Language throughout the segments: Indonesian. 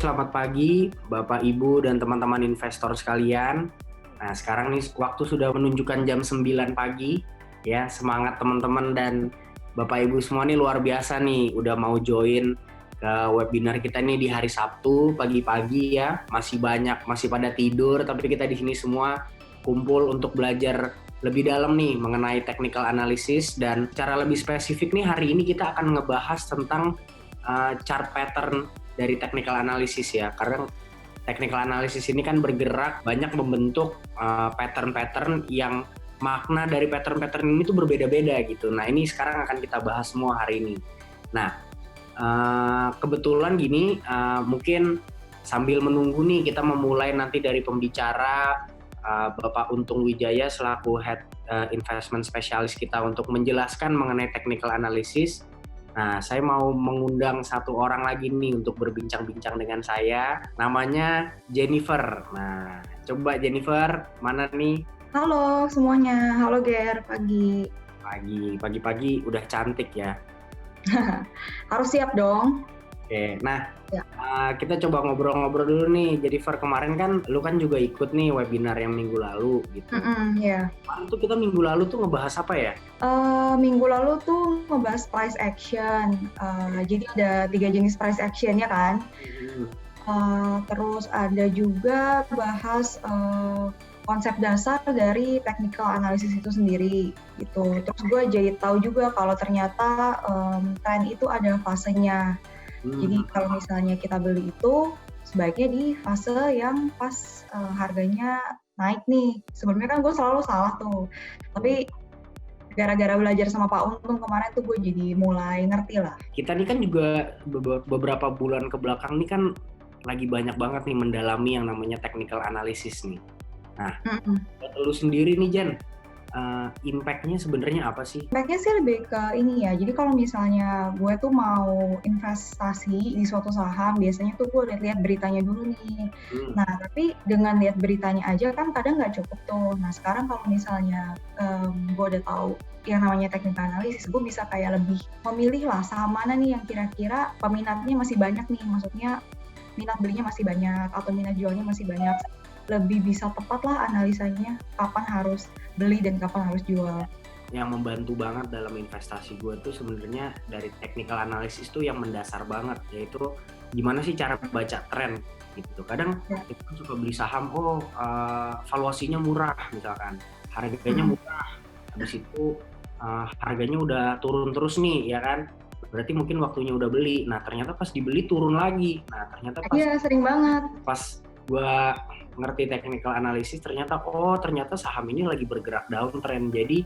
selamat pagi Bapak, Ibu, dan teman-teman investor sekalian. Nah, sekarang nih waktu sudah menunjukkan jam 9 pagi. Ya, semangat teman-teman dan Bapak, Ibu semua nih luar biasa nih. Udah mau join ke webinar kita nih di hari Sabtu pagi-pagi ya. Masih banyak, masih pada tidur, tapi kita di sini semua kumpul untuk belajar lebih dalam nih mengenai technical analysis. Dan secara lebih spesifik nih hari ini kita akan ngebahas tentang chart pattern dari technical analysis ya, karena technical analysis ini kan bergerak banyak membentuk pattern-pattern yang makna dari pattern-pattern ini tuh berbeda-beda gitu. Nah ini sekarang akan kita bahas semua hari ini. Nah kebetulan gini, mungkin sambil menunggu nih kita memulai nanti dari pembicara Bapak Untung Wijaya selaku Head Investment Specialist kita untuk menjelaskan mengenai technical analysis. Nah, saya mau mengundang satu orang lagi nih untuk berbincang-bincang dengan saya. Namanya Jennifer. Nah, coba Jennifer, mana nih? Halo semuanya, halo Ger, pagi. Pagi-pagi udah cantik ya. Harus siap dong. Oke, nah Ya. Kita coba ngobrol-ngobrol dulu nih. Jennifer, kemarin kan lu kan juga ikut nih webinar yang minggu lalu gitu. Ya. Kemarin tuh kita minggu lalu tuh ngebahas apa ya? Minggu lalu tuh ngebahas price action. Jadi ada 3 jenis price action ya kan. Terus ada juga bahas konsep dasar dari technical analysis itu sendiri gitu. Terus gue jadi tahu juga kalau ternyata tren itu ada fasenya. Jadi kalau misalnya kita beli itu sebaiknya di fase yang pas harganya naik nih. Sebelumnya kan gue selalu salah tuh. Tapi gara-gara belajar sama Pak Untung kemarin tuh gue jadi mulai ngerti lah. Kita nih kan juga beberapa bulan ke belakang nih kan lagi banyak banget nih mendalami yang namanya technical analysis nih. Nah, buat lu sendiri nih Jen, impact-nya sebenarnya apa sih? Impact-nya sih lebih ke ini ya, jadi kalau misalnya gue tuh mau investasi di suatu saham, biasanya tuh gue lihat beritanya dulu nih. Nah, tapi dengan lihat beritanya aja kan kadang nggak cukup tuh. Nah, sekarang kalau misalnya gue udah tahu yang namanya technical analysis, gue bisa kayak lebih memilih lah saham mana nih yang kira-kira peminatnya masih banyak nih, maksudnya minat belinya masih banyak atau minat jualnya masih banyak. Lebih bisa tepat lah analisanya kapan harus beli dan kapan harus jual. Yang membantu banget dalam investasi gue tuh sebenarnya dari technical analysis tuh yang mendasar banget, yaitu gimana sih cara baca tren gitu. Kadang kita suka beli saham, valuasinya murah misalkan, harganya murah, habis itu harganya udah turun terus nih ya kan, berarti mungkin waktunya udah beli. Nah ternyata pas dibeli turun lagi. Nah ternyata sering banget. Pas gue ngerti technical analysis ternyata saham ini lagi bergerak downtrend, jadi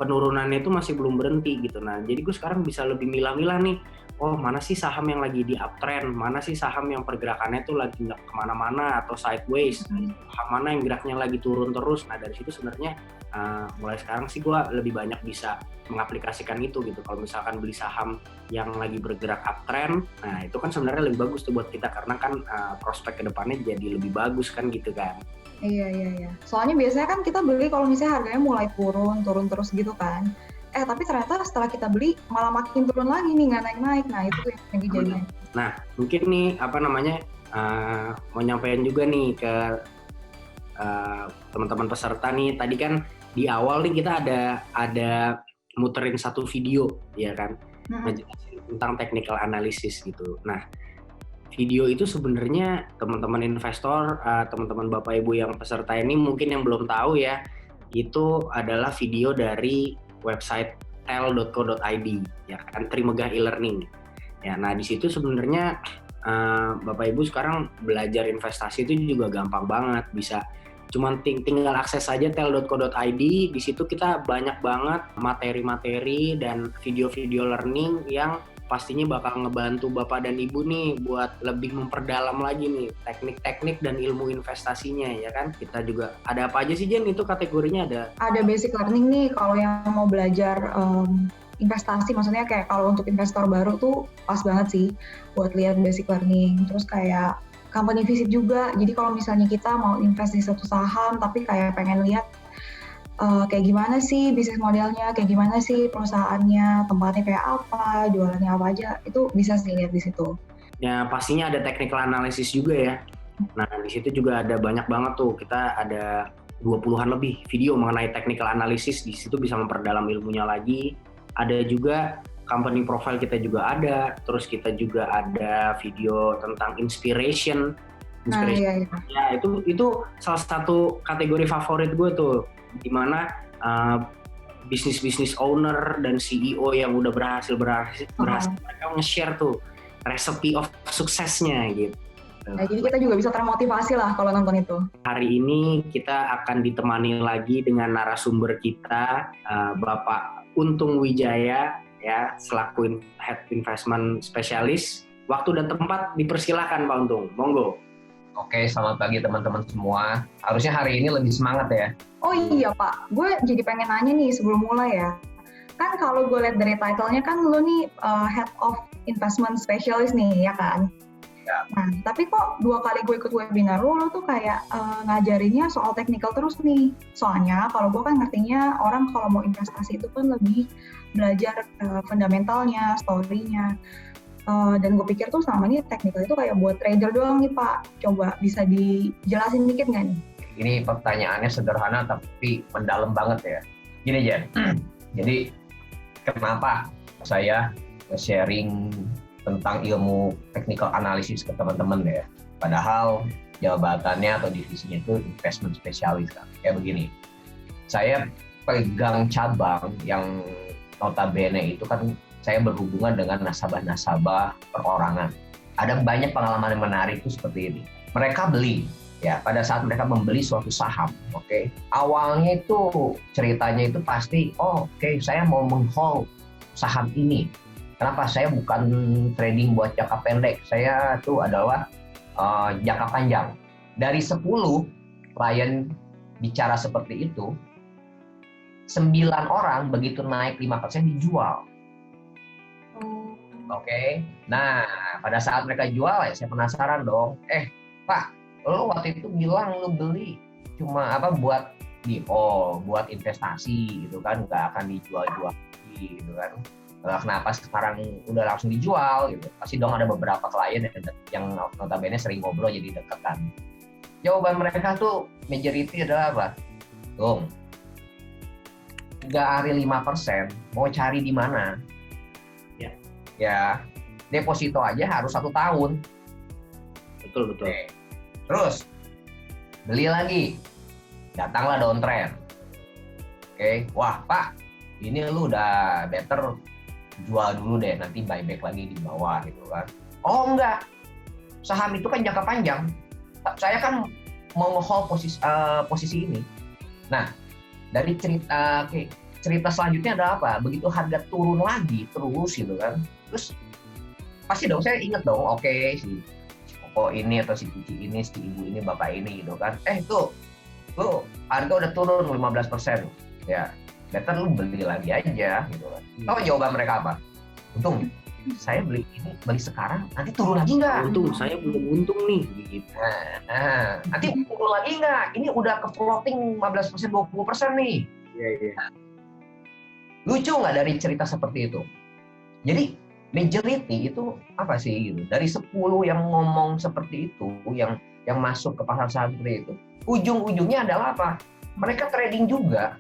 penurunannya itu masih belum berhenti gitu. Nah jadi gue sekarang bisa lebih milah-milah nih, mana sih saham yang lagi di uptrend, mana sih saham yang pergerakannya tuh lagi nggak kemana-mana atau sideways, saham mana yang geraknya lagi turun terus. Nah dari situ sebenarnya mulai sekarang sih gue lebih banyak bisa mengaplikasikan itu gitu. Kalau misalkan beli saham yang lagi bergerak uptrend, nah itu kan sebenarnya lebih bagus tuh buat kita karena kan prospek kedepannya jadi lebih bagus kan gitu kan. Iya. Soalnya biasanya kan kita beli kalau misalnya harganya mulai turun terus gitu kan. Tapi ternyata setelah kita beli malah makin turun lagi nih, nggak naik-naik. Nah itu yang kejadian. Nah mungkin nih mau nyampaikan juga nih ke teman-teman peserta nih. Tadi kan di awal nih kita ada muterin satu video ya kan, ngejelasin tentang technical analysis gitu. Nah video itu sebenarnya teman-teman investor, teman-teman Bapak Ibu yang peserta ini mungkin yang belum tahu ya, itu adalah video dari website tel.co.id ya kan, Trimegah e-learning. Ya, nah di situ sebenarnya Bapak Ibu sekarang belajar investasi itu juga gampang banget, bisa cuman tinggal akses saja tel.co.id. Di situ kita banyak banget materi-materi dan video-video learning yang pastinya bakal ngebantu Bapak dan Ibu nih buat lebih memperdalam lagi nih teknik-teknik dan ilmu investasinya ya kan. Kita juga ada apa aja sih Jen, itu kategorinya ada basic learning nih kalau yang mau belajar investasi, maksudnya kayak kalau untuk investor baru tuh pas banget sih buat lihat basic learning. Terus kayak company visit juga, jadi kalau misalnya kita mau invest di suatu saham tapi kayak pengen lihat kayak gimana sih bisnis modelnya, kayak gimana sih perusahaannya, tempatnya kayak apa, jualannya apa aja, itu bisa sih lihat di situ. Ya pastinya ada technical analysis juga ya. Nah di situ juga ada banyak banget tuh, kita ada 20-an lebih video mengenai technical analysis, di situ bisa memperdalam ilmunya lagi. Ada juga company profile kita juga ada, terus kita juga ada video tentang inspiration. Iya. Ya itu salah satu kategori favorit gue tuh, dimana bisnis owner dan CEO yang udah berhasil mereka nge-share tuh recipe of suksesnya gitu. Nah, jadi kita juga bisa termotivasi lah kalau nonton itu. Hari ini kita akan ditemani lagi dengan narasumber kita, Bapak Untung Wijaya, ya, selaku Head Investment Specialist. Waktu dan tempat dipersilakan Pak Untung, monggo. Oke, selamat pagi teman-teman semua. Harusnya hari ini lebih semangat ya. Oh iya Pak, gue jadi pengen nanya nih sebelum mulai ya. Kan kalau gue lihat dari title-nya kan lo nih Head of Investment Specialist nih, ya kan? Ya. Nah, tapi kok 2 kali gue ikut webinar lo tuh kayak ngajarinnya soal technical terus nih. Soalnya kalau gue kan ngertinya orang kalau mau investasi itu kan lebih belajar fundamentalnya, story-nya. Dan gue pikir tuh selama ini technical itu kayak buat trader doang nih Pak. Coba bisa dijelasin dikit nggak nih? Ini pertanyaannya sederhana tapi mendalam banget ya. Gini Jen, jadi kenapa saya sharing tentang ilmu technical analysis ke teman-teman ya? Padahal jabatannya atau divisinya itu investment specialist kan. Kayak begini, saya pegang cabang yang notabene itu kan saya berhubungan dengan nasabah-nasabah perorangan. Ada banyak pengalaman yang menarik itu seperti ini. Mereka beli, ya pada saat mereka membeli suatu saham, oke. Awalnya itu ceritanya itu pasti, oke, saya mau meng-hold saham ini. Kenapa? Saya bukan trading buat jangka pendek. Saya itu adalah jangka panjang. Dari 10 klien bicara seperti itu, 9 orang begitu naik 5% dijual. Oke. Nah, pada saat mereka jual ya saya penasaran dong. Pak, lo waktu itu bilang lo beli cuma buat buat investasi gitu kan, nggak akan dijual-jual lagi gitu kan. Kenapa sekarang udah langsung dijual gitu? Pasti dong ada beberapa klien yang notabene sering ngobrol jadi deket kan. Jawaban mereka tuh majority adalah apa? Dong, 3 hari 5%, mau cari di mana? Ya, deposito aja harus 1 tahun. Betul. Oke. Terus, beli lagi. Datanglah downtrend. Oke, wah Pak, ini lu udah better jual dulu deh, nanti buyback lagi di bawah gitu kan. Oh enggak, saham itu kan jangka panjang. Saya kan mau nge-hold posisi ini. Nah, dari cerita selanjutnya adalah apa? Begitu harga turun lagi terus gitu kan. Terus pasti dong saya inget dong, oke, si Koko ini atau si Cici ini, si Ibu ini, Bapak ini gitu kan. Tuh harga udah turun 15%. Ya, better lu beli lagi aja gitu kan. Tahu jawaban mereka apa? Untung saya beli sekarang, nanti turun lagi nggak? Untung saya belum untung nih gitu. Nah, nanti turun lagi nggak? Ini udah ke floating 15%, 20% nih. Iya. Lucu nggak dari cerita seperti itu? Jadi majority itu apa sih gitu? Dari 10 yang ngomong seperti itu, yang masuk ke pasar saham seperti itu, ujung-ujungnya adalah apa? Mereka trading juga.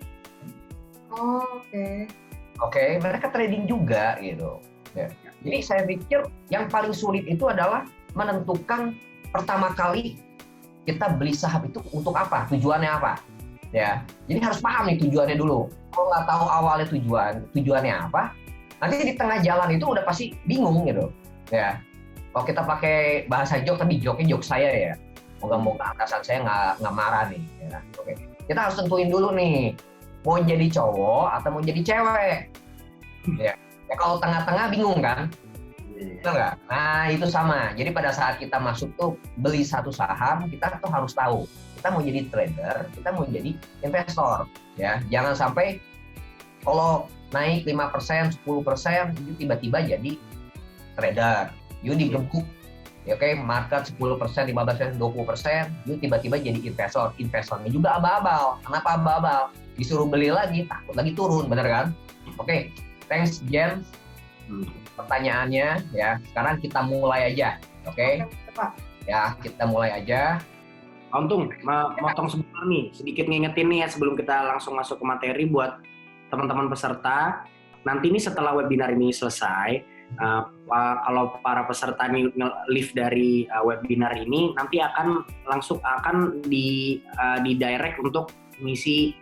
Oke, mereka trading juga gitu. Ya. Jadi saya pikir yang paling sulit itu adalah menentukan pertama kali kita beli saham itu untuk apa, tujuannya apa. Ya, jadi harus paham nih tujuannya dulu. Kalau nggak tahu awalnya tujuannya apa, nanti di tengah jalan itu udah pasti bingung gitu. Ya, kalau kita pakai bahasa jok, tapi joknya jok saya ya. Moga-moga atasan saya nggak marah nih. Ya. Oke, kita harus tentuin dulu nih, mau jadi cowok atau mau jadi cewek. Ya kalau tengah-tengah bingung kan? Betul nggak? Nah itu sama. Jadi pada saat kita masuk tuh beli satu saham, kita tuh harus tahu kita mau jadi trader, kita mau jadi investor. Ya, jangan sampai kalau naik 5%, 10%, itu tiba-tiba jadi trader. You digebuk, oke, market 10%, 15%, 20%, you tiba-tiba jadi investor. Investornya juga abal-abal. Kenapa abal-abal? Disuruh beli lagi, takut lagi turun, bener kan? Oke, thanks Jen. pertanyaannya ya. Sekarang kita mulai aja, oke? Pak. Ya, kita mulai aja. Untung, motong sebentar nih, sedikit ngingetin nih ya sebelum kita langsung masuk ke materi buat teman-teman peserta. Nanti nih setelah webinar ini selesai, kalau para peserta nih live dari webinar ini, nanti akan di direct untuk ngisi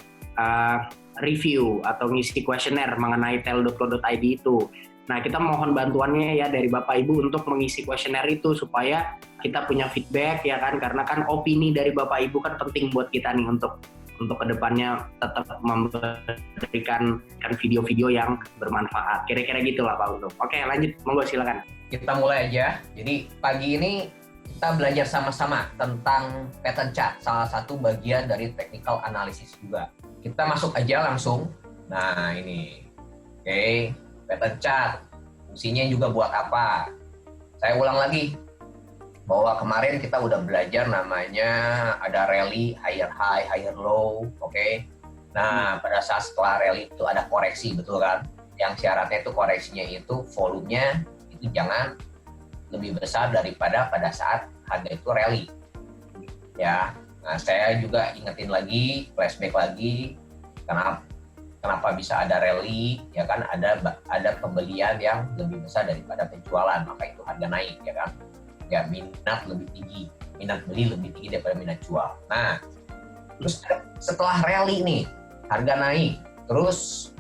review atau ngisi kuesioner mengenai tel.co.id itu. Nah, kita mohon bantuannya ya dari Bapak Ibu untuk mengisi kuesioner itu supaya kita punya feedback ya kan, karena kan opini dari Bapak Ibu kan penting buat kita nih untuk kedepannya tetap memberikan video-video yang bermanfaat. Kira-kira gitulah Pak Untung. Oke, lanjut, monggo silakan. Kita mulai aja. Jadi pagi ini kita belajar sama-sama tentang pattern chart, salah satu bagian dari technical analysis juga. Kita masuk aja langsung. Nah, ini. Oke. Pattern chart, fungsinya juga buat apa? Saya ulang lagi, bahwa kemarin kita udah belajar namanya ada rally, higher high, higher low, oke? Nah, pada saat setelah rally itu ada koreksi, betul kan? Yang syaratnya itu koreksinya itu volumenya itu jangan lebih besar daripada pada saat harga itu rally. Ya, nah saya juga ingetin lagi, flashback lagi, kenapa bisa ada rally, ya kan, ada pembelian yang lebih besar daripada penjualan, maka itu harga naik, ya kan, ya minat lebih tinggi, minat beli lebih tinggi daripada minat jual. Nah, terus setelah rally nih, harga naik, terus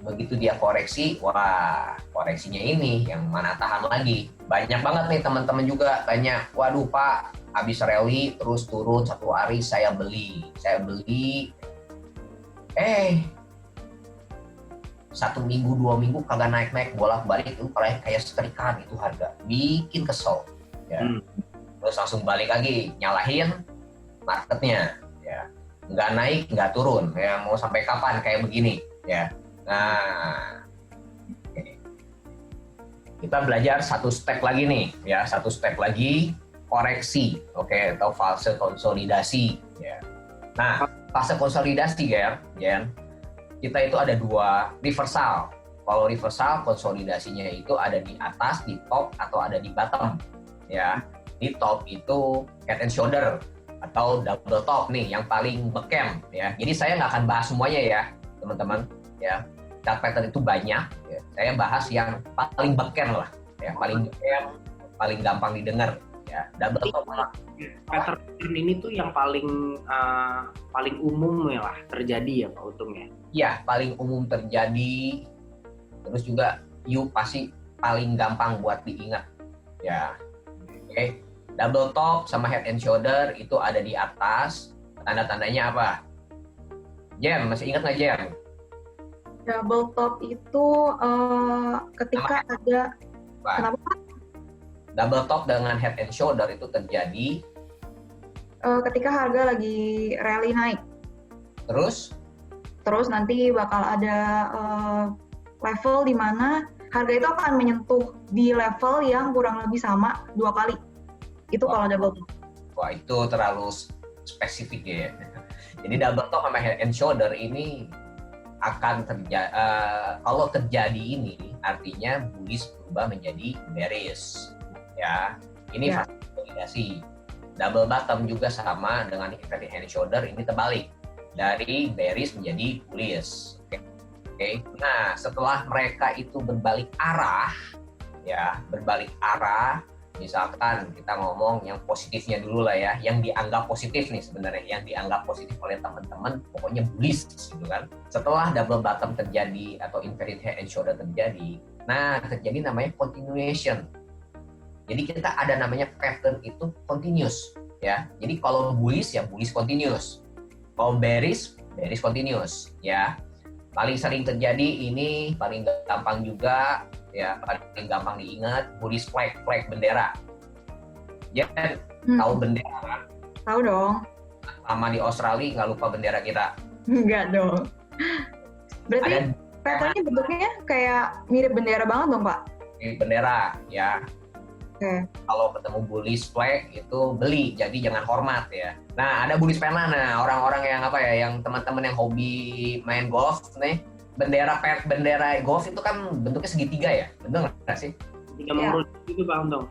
begitu dia koreksi, wah koreksinya ini yang mana tahan lagi. Banyak banget nih teman-teman juga tanya, waduh Pak, habis rally terus turun 1 hari saya beli, 1 minggu 2 minggu kagak naik bolak-balik itu kayak setrikaan itu harga, bikin kesel ya. Terus langsung balik lagi nyalahin marketnya ya, nggak naik nggak turun ya, mau sampai kapan kayak begini ya. Nah, kita belajar satu step lagi nih ya, satu step lagi koreksi, oke, atau fase konsolidasi ya. Nah, fase konsolidasi Jen, kita itu ada 2, reversal. Kalau reversal konsolidasinya itu ada di atas, di top, atau ada di bottom. Ya, di top itu head and shoulder atau double top nih, yang paling beken. Ya, jadi saya nggak akan bahas semuanya ya, teman-teman. Ya, chart pattern itu banyak. Ya. Saya bahas yang paling beken lah, ya, paling beken, paling gampang didengar. Ya, double top. Pattern ini tuh yang paling umum ya lah terjadi ya Pak Untung ya. Iya, paling umum terjadi, terus juga pasti paling gampang buat diingat. Ya, oke. Double top sama head and shoulder itu ada di atas. Tanda-tandanya apa? Jem, masih ingat nggak Jem? Double top itu ketika ada, kenapa Pak? Double top dengan head and shoulder itu terjadi ketika harga lagi rally naik. Terus nanti bakal ada level di mana harga itu akan menyentuh di level yang kurang lebih sama 2 kali. Itu kalau double top. Wah, itu terlalu spesifik ya. Jadi double top sama head and shoulder ini akan terjadi, kalau terjadi ini artinya bullish berubah menjadi bearish. Ya, ini fase konsolidasi. Double bottom juga sama dengan inverted head and shoulder, ini terbalik. Dari bearish menjadi bullish. Oke. Nah, setelah mereka itu berbalik arah, ya, misalkan kita ngomong yang positifnya dulu lah ya, yang dianggap positif nih sebenarnya, yang dianggap positif oleh teman-teman, pokoknya bullish gitu kan. Setelah double bottom terjadi atau inverted head and shoulder terjadi, nah terjadi namanya continuation. Jadi kita ada namanya pattern itu continuous ya. Jadi kalau bullish ya bullish continuous. Kalau bearish continuous ya. Paling sering terjadi ini, paling gampang juga ya, paling gampang diingat, bullish flag bendera. Ya, tahu bendera kan? Tahu dong. Sama di Australia nggak lupa bendera kita. Enggak dong. Berarti patternnya bentuknya kayak mirip bendera banget dong Pak? Mirip bendera ya. Kalau ketemu bullish flag itu beli, jadi jangan hormat ya. Nah, ada bullish pena. Nah, orang-orang yang yang teman-teman yang hobi main golf nih, bendera golf itu kan bentuknya segitiga ya, bener nggak sih? Jika mengerucut itu Pak Untung.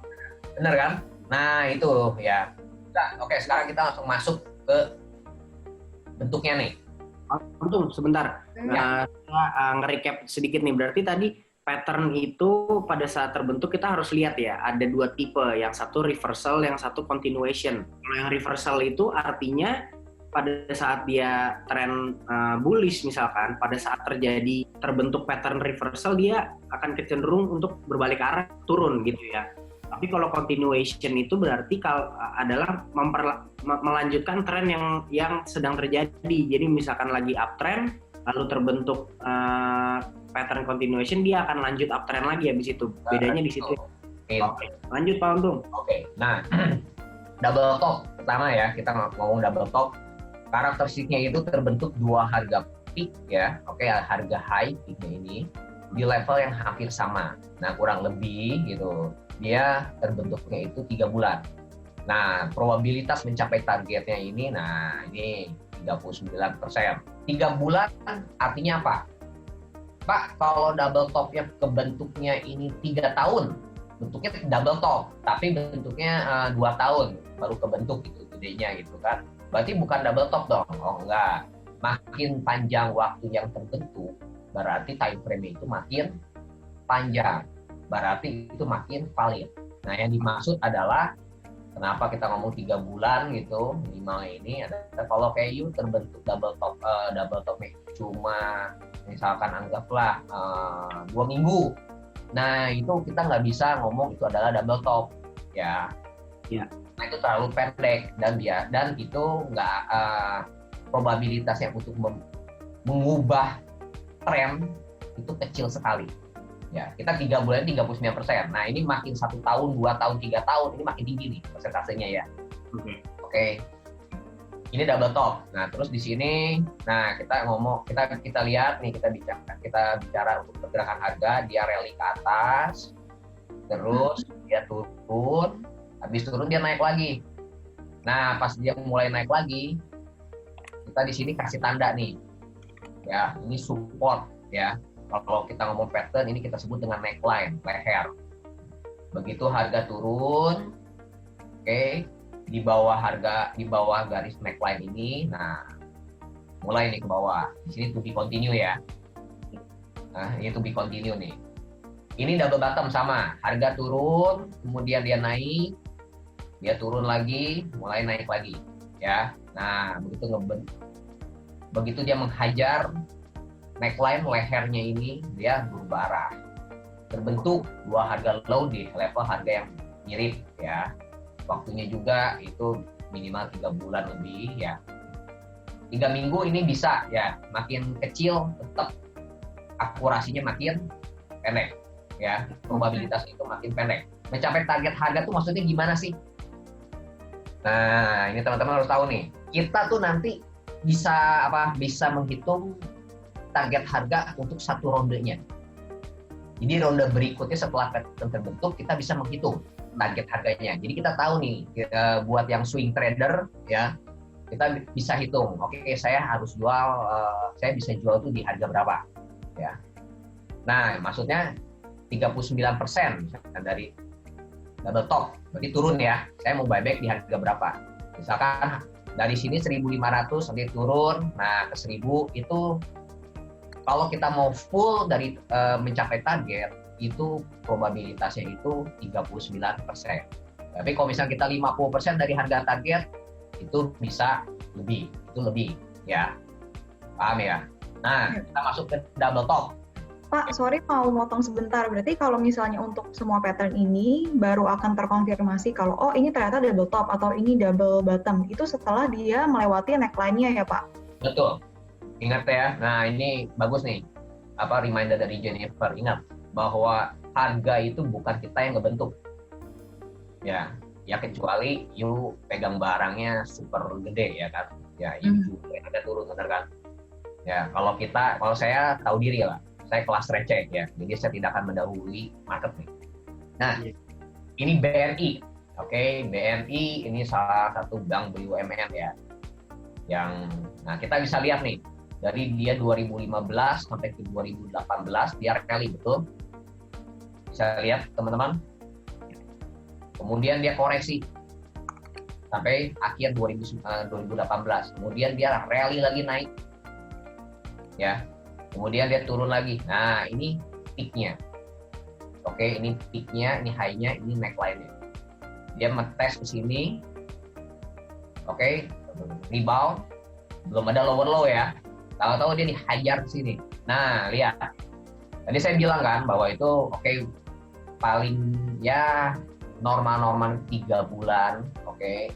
Bener kan? Nah itu ya. Nah, oke, sekarang kita langsung masuk ke bentuknya nih. Untung sebentar. Saya nge-recap sedikit nih. Berarti tadi pattern itu pada saat terbentuk kita harus lihat ya, ada 2 tipe, yang satu reversal, yang satu continuation. Kalau yang reversal itu artinya pada saat dia tren bullish misalkan, pada saat terbentuk pattern reversal dia akan kecenderung untuk berbalik arah turun gitu ya. Tapi kalau continuation itu berarti adalah melanjutkan tren yang sedang terjadi. Jadi misalkan lagi uptrend lalu terbentuk pattern continuation, dia akan lanjut uptrend lagi habis itu. Bedanya di situ. Oke. Lanjut Pak Untung. Oke. Nah, double top pertama ya, kita ngomong double top. Karakteristiknya itu terbentuk 2 harga peak ya. Oke, harga high peaknya ini di level yang hampir sama. Nah, kurang lebih gitu. Dia terbentuknya itu 3 bulan. Nah, probabilitas mencapai targetnya ini, nah ini 39%. 3 bulan artinya apa? Pak, kalau double topnya kebentuknya ini 3 tahun, bentuknya double top, tapi bentuknya 2 tahun baru kebentuk gitu, gedenya gitu kan. Berarti bukan double top dong. Oh enggak. Makin panjang waktu yang terbentuk, berarti time frame itu makin panjang. Berarti itu makin valid. Nah, yang dimaksud adalah kenapa kita ngomong 3 bulan gitu minimal ini adalah kalau kayak terbentuk double topnya cuma misalkan anggaplah 2 minggu. Nah, itu kita nggak bisa ngomong itu adalah double top ya. Nah, itu terlalu pendek dan itu nggak probabilitasnya untuk mengubah tren itu kecil sekali. Ya, kita 3 bulan 39%. Nah, ini makin 1 tahun, 2 tahun, 3 tahun, ini makin tinggi nih persentasenya ya. Oke. Ini double top. Nah, terus di sini, nah kita lihat nih, kita bicara untuk pergerakan harga, dia rally ke atas, terus dia turun, habis turun dia naik lagi. Nah, pas dia mulai naik lagi, kita di sini kasih tanda nih. Ya, ini support ya. Kalau kita ngomong pattern, ini kita sebut dengan neckline, leher. Begitu harga turun, oke, di bawah garis neckline ini, nah, mulai nih ke bawah. Di sini to be continue ya. Nah, ini to be continue nih. Ini double bottom sama, harga turun, kemudian dia naik, dia turun lagi, mulai naik lagi, ya. Nah, begitu dia menghajar neckline lehernya ini, dia berubah arah. Terbentuk 2 harga low di level harga yang mirip ya. Waktunya juga itu minimal 3 bulan lebih ya. 3 minggu ini bisa ya, makin kecil tetap akurasinya makin pendek ya. Probabilitas itu makin pendek. Mencapai target harga tuh maksudnya gimana sih? Nah, ini teman-teman harus tahu nih. Kita tuh nanti bisa menghitung target harga untuk 1 rondenya. Jadi ronde berikutnya setelah pattern terbentuk kita bisa menghitung target harganya. Jadi kita tahu nih buat yang swing trader ya, kita bisa hitung. Oke, saya harus jual, saya bisa jual tuh di harga berapa ya. Nah, maksudnya 39% dari double top, berarti turun ya. Saya mau buyback di harga berapa? Misalkan dari sini 1.500 nanti turun, nah ke 1.000 itu kalau kita mau full dari mencapai target, itu probabilitasnya itu 39%. Tapi kalau misalnya kita 50% dari harga target, itu bisa lebih, itu lebih, ya. Paham ya? Nah, kita masuk ke double top. Pak, sorry mau motong sebentar. Berarti kalau misalnya untuk semua pattern ini baru akan terkonfirmasi kalau oh ini ternyata double top atau ini double bottom. Itu setelah dia melewati neckline-nya ya, Pak? Betul. Ingat ya, nah ini bagus nih, reminder dari Jennifer. Ingat bahwa harga itu bukan kita yang ngebentuk. Ya kecuali you pegang barangnya super gede ya kan. Ya, you ada turun benar kan. Ya, kalau saya tahu diri lah. Saya kelas receh ya. Jadi saya tidak akan mendahului market nih. Nah, ini BNI. Oke, BNI ini salah satu bank BUMN ya. Nah kita bisa lihat nih. Dari dia 2015 sampai ke 2018 dia rally, betul? Bisa lihat teman-teman. Kemudian dia koreksi sampai akhir 2018. Kemudian dia rally lagi naik. Ya. Kemudian dia turun lagi. Nah, ini peak-nya. Oke, ini peak-nya, ini high-nya, ini neckline-nya. Dia ngetes ke sini. Oke, rebound. Belum ada lower low ya. Tahu-tahu dia dihajar ke sini. Nah, lihat. Tadi saya bilang kan bahwa itu paling ya normal-normal 3 bulan. Oke.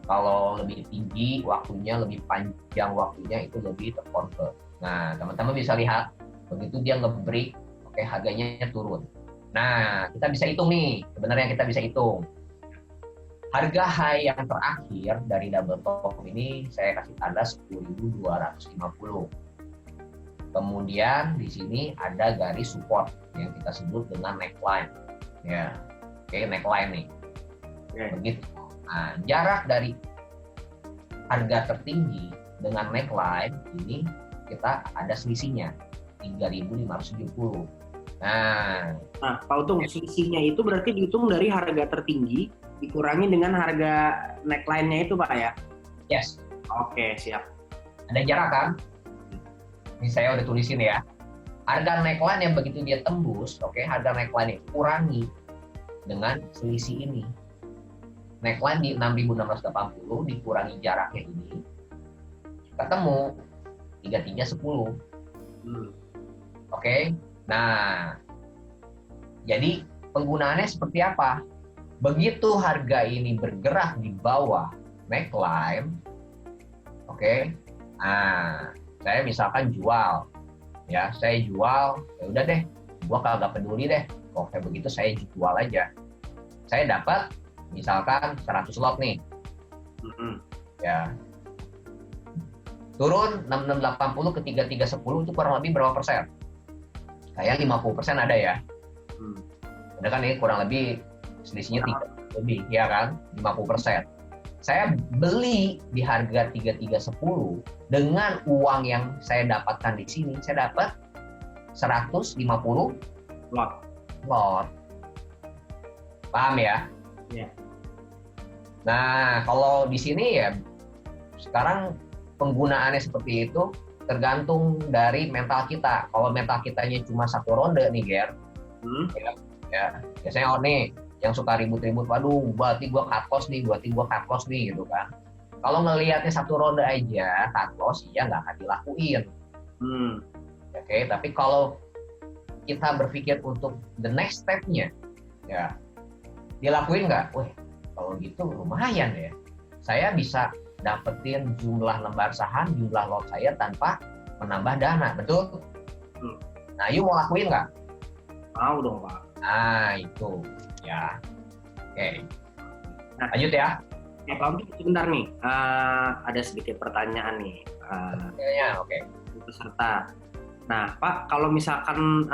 Kalau lebih tinggi waktunya, lebih panjang waktunya itu lebih terconvert. Nah, teman-teman bisa lihat begitu dia nge-break, harganya turun. Nah, kita bisa hitung nih. Sebenarnya kita bisa hitung. Harga high yang terakhir dari double top ini saya kasih tanda 10.250. Kemudian di sini ada garis support yang kita sebut dengan neckline. Ya, neckline nih. Begitu. Nah, jarak dari harga tertinggi dengan neckline ini kita ada selisihnya 3.570. Nah, Pak Untung, selisihnya itu berarti dihitung dari harga tertinggi dikurangi dengan harga neckline-nya itu, Pak, ya? yes. Oke, siap. Ada jarak kan? Ini saya udah tulisin ya. Harga neckline yang begitu dia tembus, harga neckline itu kurangi dengan selisih ini. Neckline di 6.680 dikurangi jaraknya ini, ketemu 3.310. Nah, jadi penggunaannya seperti apa? Begitu harga ini bergerak di bawah neckline, nah, saya misalkan jual, ya saya jual, ya udah deh, gua kagak peduli deh, kok kayak begitu saya jual aja, saya dapat misalkan 100 lot nih, ya turun 6680 ke 3310 itu kurang lebih berapa persen? Kayak 50% ada ya, ada kan ini kurang lebih selisihnya 3 lebih, ya kan, 50%. Saya beli di harga 3310 dengan uang yang saya dapatkan di sini, saya dapat 150 lot. Paham ya? Ya. Nah, kalau di sini ya sekarang penggunaannya seperti itu tergantung dari mental kita. Kalau mental kitanya cuma satu ronde nih, Ger. Ya, biasanya nih yang suka ribut-ribut, waduh, berarti gua cut loss nih, gitu kan. Kalau ngelihatnya satu ronde aja cut loss, ya nggak akan dilakuin. Tapi kalau kita berpikir untuk the next step-nya, ya dilakuin nggak? Wah, kalau gitu lumayan ya. Saya bisa dapetin jumlah lembar saham, jumlah lot saya tanpa menambah dana, betul? Nah, you mau lakuin nggak? Mau dong, Pak. Nah, itu. Ya, Nah, lanjut ya. Pak Untung, sebentar nih, ada sedikit pertanyaan nih. Peserta. Nah, Pak, kalau misalkan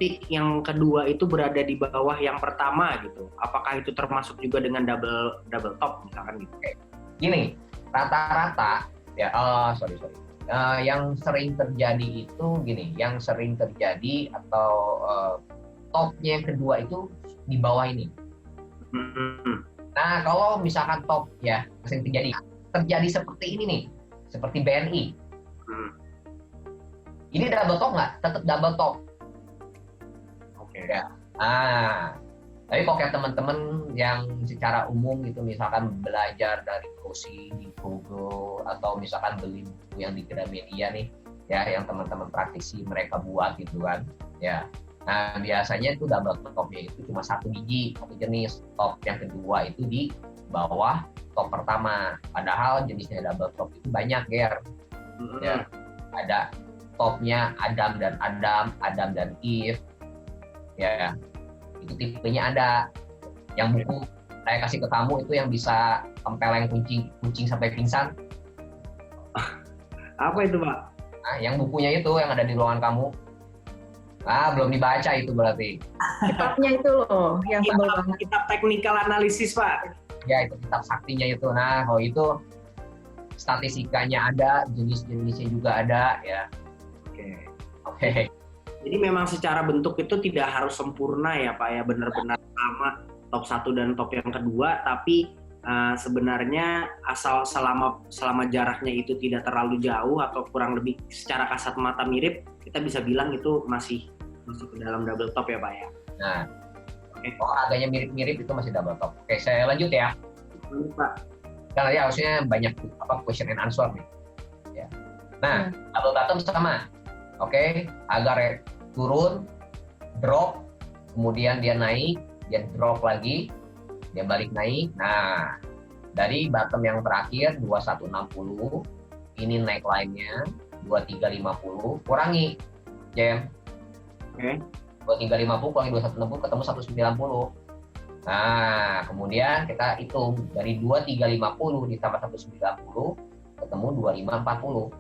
peak yang kedua itu berada di bawah yang pertama gitu, apakah itu termasuk juga dengan double top misalkan gitu? Gini, rata-rata ya, yang sering terjadi itu gini, yang sering terjadi atau topnya yang kedua itu di bawah ini. Nah, kalau misalkan top ya sering terjadi seperti ini nih, seperti BNI. Ini double top nggak? Tetap double top. Ya. Tapi kalau kayak teman-teman yang secara umum gitu, misalkan belajar dari browsing di Google atau misalkan beli buku yang di Gramedia nih, ya yang teman-teman praktisi mereka buat gitu kan, ya. Nah, biasanya itu double topnya itu cuma satu jenis. Top yang kedua itu di bawah top pertama. Padahal jenisnya double top itu banyak, Ger. Ya. Ada topnya Adam dan Eve. Ya. Itu tipenya ada. Yang buku saya kasih ke kamu itu yang bisa tempeleng kucing sampai pingsan. Apa itu, Pak? Nah, yang bukunya itu yang ada di ruangan kamu. Belum dibaca itu berarti. Kitabnya itu loh, yang tebal banget. Kitab technical analisis, Pak. Ya, itu kitab saktinya itu. Nah, kalau itu statistikanya ada, jenis-jenisnya juga ada ya. Oke. Jadi memang secara bentuk itu tidak harus sempurna ya Pak ya, benar-benar sama top 1 dan top yang kedua, tapi sebenarnya asal selama jaraknya itu tidak terlalu jauh atau kurang lebih secara kasat mata mirip, kita bisa bilang itu masih ke dalam double top ya Pak ya. Nah, kalau harganya mirip-mirip itu masih double top. Oke, saya lanjut ya. Pak. Karena ya harusnya banyak question and answer nih. Ya. Nah, double bottom sama. Oke, agar turun, drop, kemudian dia naik, dia drop lagi, dia balik naik. Nah, dari bottom yang terakhir 2160, ini neckline-nya 2350, kurangi, Jem. Oke. 2350 kurangi 2160 ketemu 190. Nah, kemudian kita hitung dari 2350 ditambah 190 ketemu 2540.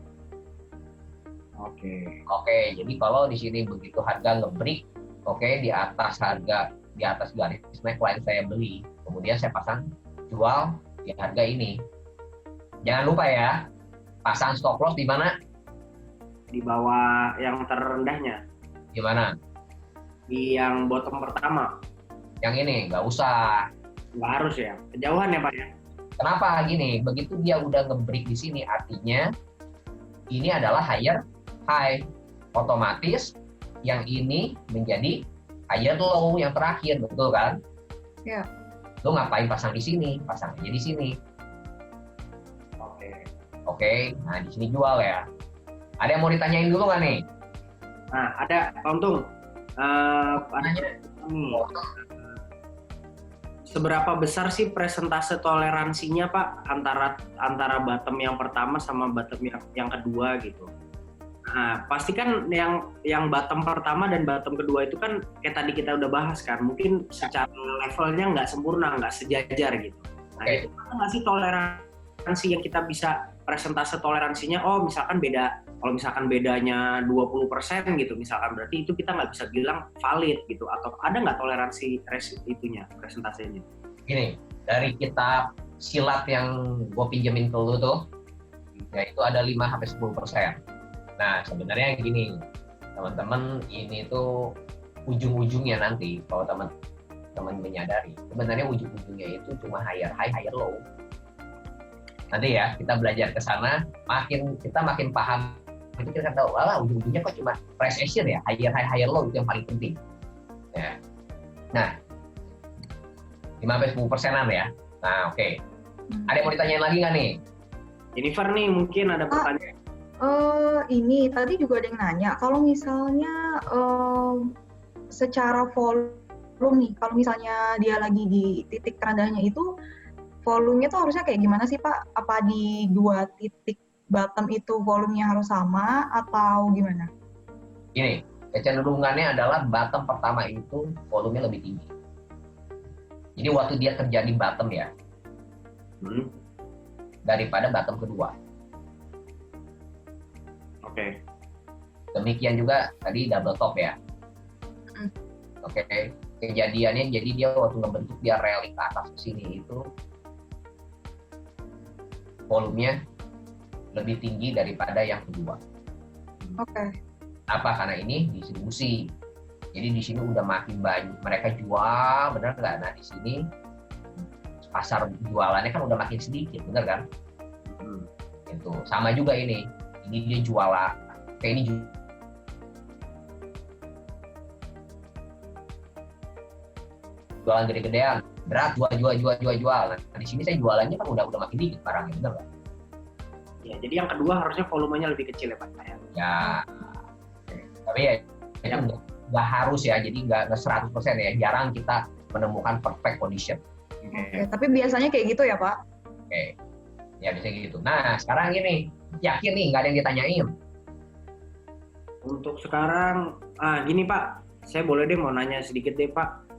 Oke, jadi kalau di sini begitu harga nge-break, di atas garis neckline saya beli, kemudian saya pasang jual di harga ini. Jangan lupa ya, pasang stop loss di mana? Di bawah yang terendahnya. Di mana? Di yang bottom pertama. Yang ini nggak usah. Nggak harus ya, kejauhan ya Pak ya. Kenapa gini? Begitu dia udah nge-break di sini, artinya ini adalah higher high, otomatis yang ini menjadi higher low yang terakhir, betul kan? Ya. Lo ngapain pasang di sini? Pasang aja di sini. Oke. Nah di sini jual ya. Ada yang mau ditanyain dulu nggak nih? Nah ada, Pak Untung. Nanya nih. Seberapa besar sih persentase toleransinya Pak antara bottom yang pertama sama bottom yang kedua gitu? Nah, pasti kan yang bottom pertama dan bottom kedua itu kan kayak tadi kita udah bahas kan, mungkin secara levelnya nggak sempurna, nggak sejajar gitu. Nah, itu kan nggak sih toleransi yang kita bisa persentase toleransinya, misalkan kalau misalkan bedanya 20% gitu misalkan, berarti itu kita nggak bisa bilang valid gitu, atau ada nggak toleransi itunya, persentasenya? Gini, dari kitab silat yang gue pinjemin ke lu tuh, ya itu ada 5-10%. Nah, sebenarnya gini, teman-teman, ini tuh ujung-ujungnya nanti, kalau teman-teman menyadari, sebenarnya ujung-ujungnya itu cuma higher high, higher low. Nanti ya, kita belajar ke sana, kita makin paham, itu kita tahu, ujung-ujungnya kok cuma price action ya, higher high, higher low, itu yang paling penting. Ya. Nah, 5-10%an ya. Nah, oke. Ada yang mau ditanyain lagi nggak nih? Jennifer nih, mungkin ada pertanyaan. Ini tadi juga ada yang nanya, kalau misalnya secara volume nih, kalau misalnya dia lagi di titik terendahnya itu, volumenya tuh harusnya kayak gimana sih Pak? Apa di 2 titik bottom itu volumenya harus sama atau gimana? Gini, kecenderungannya adalah bottom pertama itu volumenya lebih tinggi. Jadi waktu dia terjadi bottom ya, daripada bottom kedua. Oke. Demikian juga tadi double top ya. Oke. Kejadiannya jadi dia waktu ngebentuk dia rally ke atas ke sini itu volumenya lebih tinggi daripada yang kedua. Oke. Apa? Karena ini distribusi. Jadi di sini udah makin banyak mereka jual, benar nggak? Nah di sini pasar jualannya kan udah makin sedikit, benar kan? Itu sama juga ini dia jualan kayak ini jualan gede-gedean, berat jual. Nah di sini saya jualannya kan udah makin dikit barangnya, benar nggak? Ya, jadi yang kedua harusnya volumenya lebih kecil ya Pak ya. Ya, tapi ya nggak harus ya, jadi nggak 100% ya, jarang kita menemukan perfect condition. Oke, tapi biasanya kayak gitu ya Pak? Oke, ya bisa gitu. Nah sekarang ini, yakin nih nggak ada yang ditanyain? Untuk sekarang, gini Pak, saya boleh deh mau nanya sedikit deh Pak.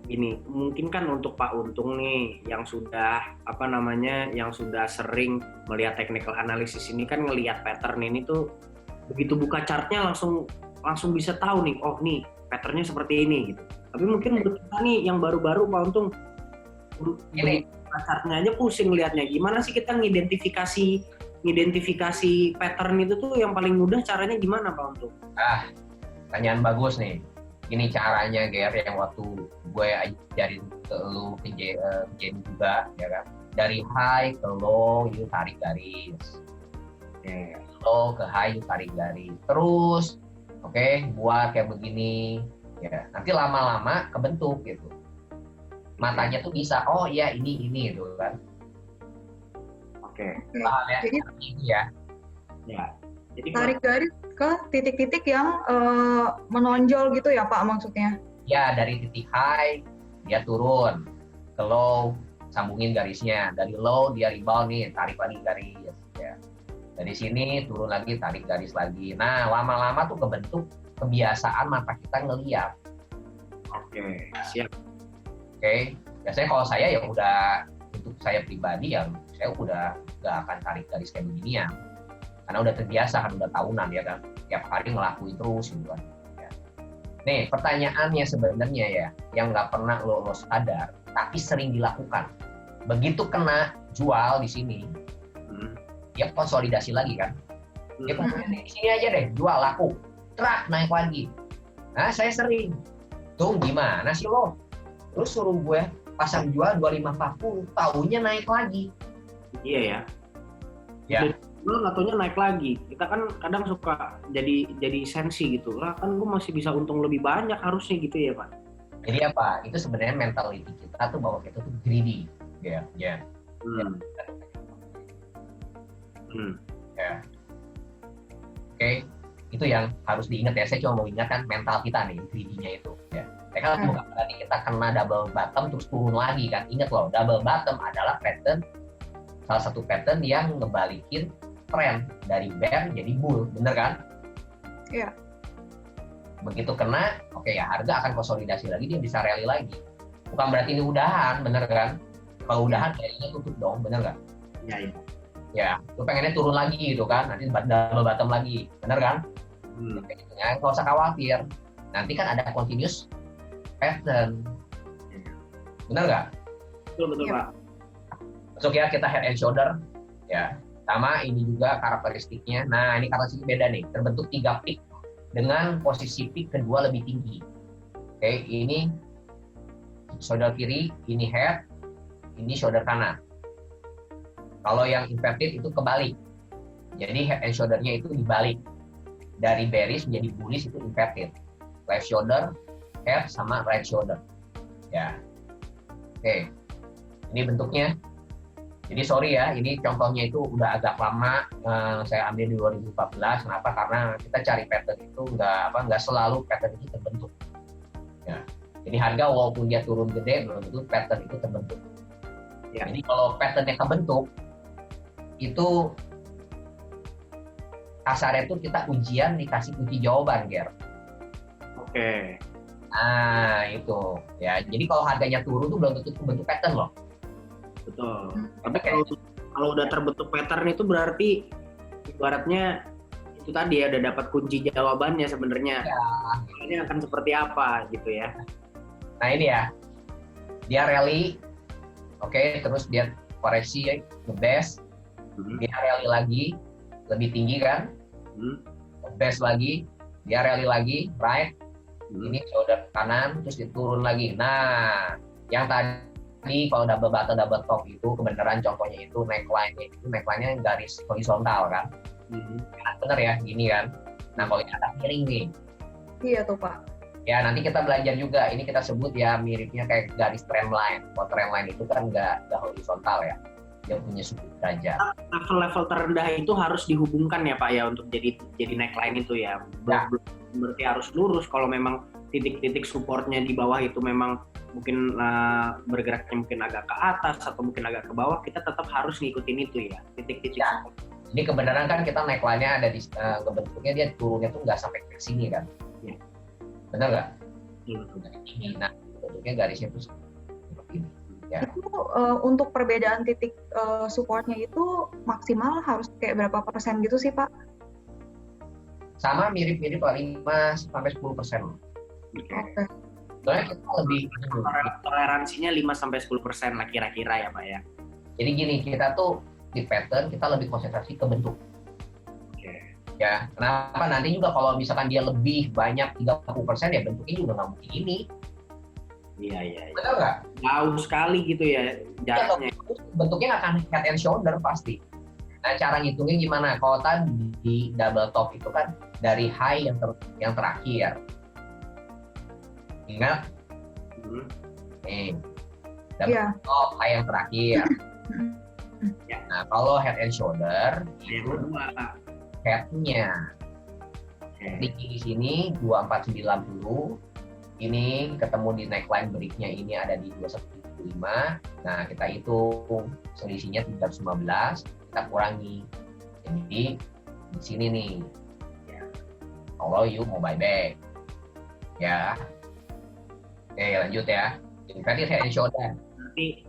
Gini, mungkin kan untuk Pak Untung nih, yang sudah yang sudah sering melihat technical analysis ini kan ngelihat pattern ini tuh, begitu buka chartnya langsung bisa tahu nih, nih patternnya seperti ini gitu. Tapi mungkin menurut kita nih yang baru-baru Pak Untung, ini chartnya aja pusing lihatnya. Gimana sih kita ngidentifikasi identifikasi pattern itu tuh yang paling mudah caranya gimana Pak untuk? Pertanyaan bagus nih. Ini caranya Ger, yang waktu gue ajarin ke lu ke Jenny juga, ya kan. Dari high ke low itu tarik garis. Low ke high itu tarik garis. Terus, buat kayak begini. Ya, nanti lama-lama kebentuk gitu. Matanya tuh bisa, oh iya ini gitu kan. Paham ya? Jadi Ini ya. Jadi tarik garis ke titik-titik yang menonjol gitu ya Pak maksudnya? Ya, dari titik high dia turun ke low, sambungin garisnya. Dari low dia rebound nih, tarik lagi garis. Ya. Dari sini turun lagi, tarik garis lagi. Nah, lama-lama tuh kebentuk kebiasaan mata kita ngeliat. Siap. Biasanya kalau saya ya udah, untuk saya pribadi yang saya udah gak akan tarik garis kayak begini ya. Karena udah terbiasa kan, udah tahunan ya kan. Tiap hari ngelakuin terus gitu kan. Ya. Nih, pertanyaannya sebenarnya ya, yang nggak pernah lo sadar, tapi sering dilakukan. Begitu kena jual di sini, dia konsolidasi lagi kan. Dia di sini aja deh, jual laku, trak naik lagi. Nah, saya sering. Tuh gimana sih lo? Terus suruh gue pasang jual 2540, tahunya naik lagi. Iya ya. Ya. Nggak taunya naik lagi. Kita kan kadang suka jadi sensi gitu. Lah kan gue masih bisa untung lebih banyak harusnya gitu ya Pak. Jadi apa? Itu sebenarnya mentality kita tuh bahwa kita tuh greedy. Ya. Ya. Itu yang harus diingat ya. Saya cuma mau ingatkan mental kita nih, greedy-nya itu. Ya. Kan bukan berarti kita kena double bottom terus turun lagi kan. Ingat loh, double bottom adalah salah satu pattern yang ngebalikin tren dari bear jadi bull, bener kan? Iya. Begitu kena, ya harga akan konsolidasi lagi, dia bisa rally lagi. Bukan berarti ini udahan, bener kan? Kalau udahan kayaknya tutup dong, bener nggak? Iya. Ya, lu pengennya turun lagi gitu kan, nanti double bottom lagi, bener kan? Nggak usah khawatir, nanti kan ada continuous pattern, bener nggak? Betul Pak. Masuk ya, kita head and shoulder, ya. Sama ini juga karakteristiknya. Nah, ini karakteristik beda nih, terbentuk 3 peak dengan posisi peak kedua lebih tinggi. Ini shoulder kiri, ini head, ini shoulder kanan. Kalau yang inverted itu kebalik. Jadi head and shoulder-nya itu dibalik. Dari bearish menjadi bullish itu inverted. Left shoulder, head sama right shoulder. Ya. Ini bentuknya. Jadi sorry ya, ini contohnya itu udah agak lama, saya ambil di 2014. Kenapa? Karena kita cari pattern itu nggak selalu pattern itu terbentuk. Ya. Jadi harga walaupun dia turun gede, belum tentu pattern itu terbentuk. Ya. Jadi kalau patternnya kebentuk, itu kasarnya itu kita ujian dikasih kunci jawaban, Ger. Nah itu, ya. Jadi kalau harganya turun tuh belum tentu bentuk pattern loh. Betul. Tapi kalau udah terbentuk pattern itu berarti ibaratnya itu tadi ya udah dapat kunci jawabannya sebenarnya. Ya. Ini akan seperti apa gitu ya. Nah ini ya, dia rally, terus dia koreksi nge-best, dia rally lagi, lebih tinggi kan, nge-best lagi, dia rally lagi, right, ini shoulder kanan, terus dia turun lagi. Nah, yang tadi kalau double bottom, double top itu kebenaran contohnya itu neckline-nya garis horizontal kan, bener ya, gini kan. Nah kalau ini ada miring nih. Iya tuh Pak. Ya nanti kita belajar juga, ini kita sebut ya miripnya kayak garis trendline. Kalau trendline itu kan nggak horizontal ya, dia punya sudut derajat. Level-level terendah itu harus dihubungkan ya Pak ya untuk jadi neckline itu ya. Berarti harus lurus. Kalau memang titik-titik supportnya di bawah itu memang mungkin bergeraknya mungkin agak ke atas atau mungkin agak ke bawah, kita tetap harus ngikutin itu ya, titik-titik ya. Ini kebenaran kan kita neckline-nya ada di bentuknya dia turunnya tuh nggak sampai ke sini kan. Ya. Benar nggak? Nah, bentuknya garisnya itu seperti ini. Ya. Itu untuk perbedaan titik supportnya itu maksimal harus kayak berapa persen gitu sih Pak? Sama mirip-mirip 5-10%. Oke. Soalnya kita lebih toleransinya 5-10% lah kira-kira ya Pak ya. Jadi gini, kita tuh di pattern, kita lebih konsentrasi ke bentuk. Oke. Ya, kenapa? Nanti juga kalau misalkan dia lebih banyak 30%, ya bentuknya juga nggak mungkin ini. Iya. Betul nggak? Jauh sekali gitu ya jaraknya. Bentuknya nggak akan head and shoulder pasti. Nah, cara ngitungnya gimana? Kalau tadi di double top itu kan dari high yang terakhir. Ingat? Nih, double top high yang terakhir. Nah, kalau head and shoulder Yang itu kedua. head-nya. Tinggi di sini 2490. Ini ketemu di neckline break-nya ini ada di 2175. Nah, kita hitung selisihnya 315, kita kurangi. Jadi di sini nih. Kalau you mau buyback. Ya. Oke, lanjut ya. Jadi head and shoulder.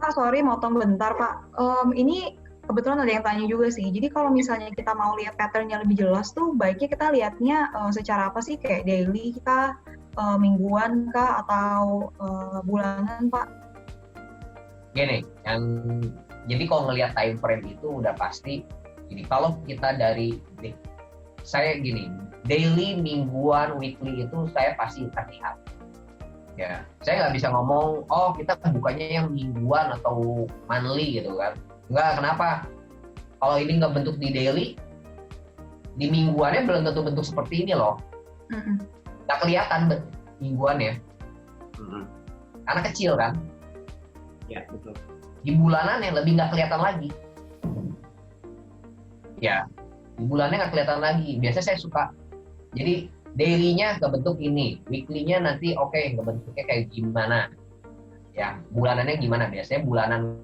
Pak, sorry motong bentar Pak. Ini kebetulan ada yang tanya juga sih. Jadi kalau misalnya kita mau lihat pattern-nya lebih jelas tuh, baiknya kita lihatnya secara apa sih? Kayak daily kah, mingguan kah, atau bulanan Pak? Gini, jadi kalau ngelihat time frame itu udah pasti. Jadi kalau kita saya gini, daily, mingguan, weekly itu saya pasti lihat. Ya, saya nggak bisa ngomong, oh kita bukanya yang mingguan atau monthly gitu kan. Enggak, kenapa? Kalau ini nggak bentuk di daily, di mingguannya belum tentu bentuk seperti ini loh. Nggak kelihatan mingguannya. Karena kecil kan. Ya, betul. Di bulanan yang lebih nggak kelihatan lagi. Ya, di bulannya nggak kelihatan lagi. Biasanya saya suka, jadi daily-nya kebentuk ini, weekly-nya nanti kebentuknya kayak gimana. Ya, bulanannya gimana? Biasanya bulanan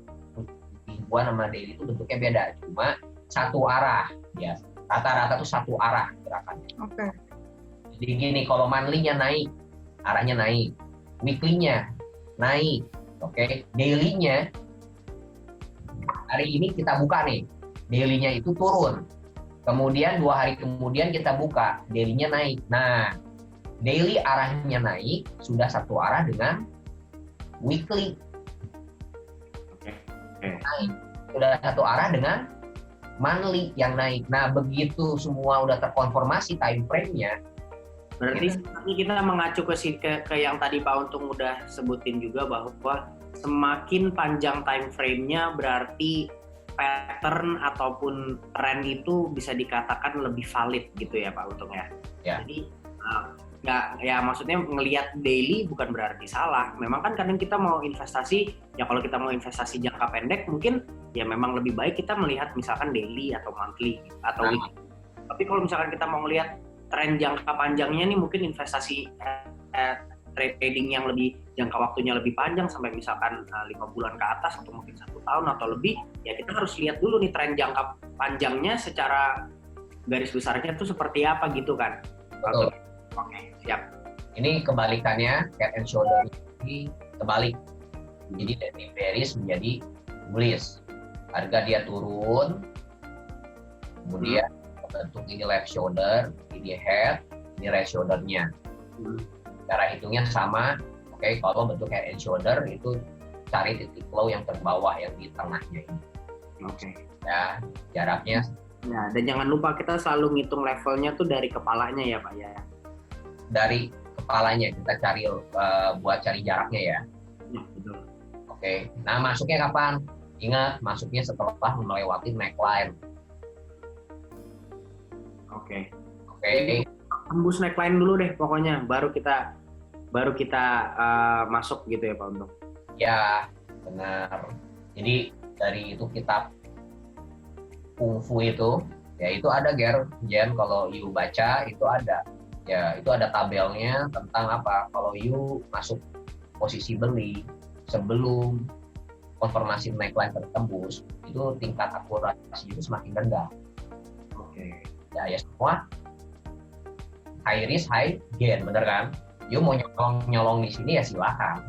mingguan sama daily itu bentuknya beda, cuma satu arah ya, rata-rata tuh satu arah gerakannya. Oke. Jadi gini, kalau monthly-nya naik, arahnya naik, weekly-nya naik, daily-nya hari ini kita buka nih, daily-nya itu turun, kemudian 2 hari kemudian kita buka, daily-nya naik. Nah, daily arahnya naik sudah satu arah dengan weekly. Naik. Sudah satu arah dengan monthly yang naik. Nah, begitu semua udah terkonfirmasi time frame-nya. Berarti kita mengacu ke yang tadi Pak Untung udah sebutin juga, bahwa semakin panjang time frame-nya berarti pattern ataupun tren itu bisa dikatakan lebih valid gitu ya Pak Untung ya. Jadi nggak, ya maksudnya ngelihat daily bukan berarti salah. Memang kan kadang kita mau investasi, ya kalau kita mau investasi jangka pendek mungkin ya memang lebih baik kita melihat misalkan daily atau monthly atau weekly. Tapi kalau misalkan kita mau ngelihat tren jangka panjangnya nih, mungkin investasi trading yang lebih jangka waktunya lebih panjang sampai misalkan 5 bulan ke atas atau mungkin 1 tahun atau lebih, ya kita harus lihat dulu nih tren jangka panjangnya secara garis besarnya itu seperti apa gitu kan. Betul. Oke, siap. Ini kebalikannya, head and shoulder ini kebalik. Jadi dari bearish menjadi bullish. Harga dia turun, kemudian bentuk ini left shoulder, ini head, ini right shoulder-nya. Cara hitungnya sama. Kalau bentuk head and shoulder itu cari titik low yang terbawah, yang di tengahnya ini. Ya, jaraknya. Ya, dan jangan lupa kita selalu ngitung levelnya tuh dari kepalanya ya Pak ya. Dari kepalanya kita cari buat cari jaraknya ya. Ya, betul. Nah masuknya kapan? Ingat, masuknya setelah melewati neckline. Tembus neckline dulu deh pokoknya, baru kita masuk gitu ya Pak Untung. Ya, benar. Jadi dari itu kitab kungfu itu, ya itu ada Jen, kalau you baca itu ada. Ya, itu ada tabelnya tentang apa? Kalau you masuk posisi beli sebelum konfirmasi neckline tertembus, itu tingkat akurasi itu semakin rendah. Ya semua high risk, high gain, bener kan? You mau nyolong di sini ya silakan.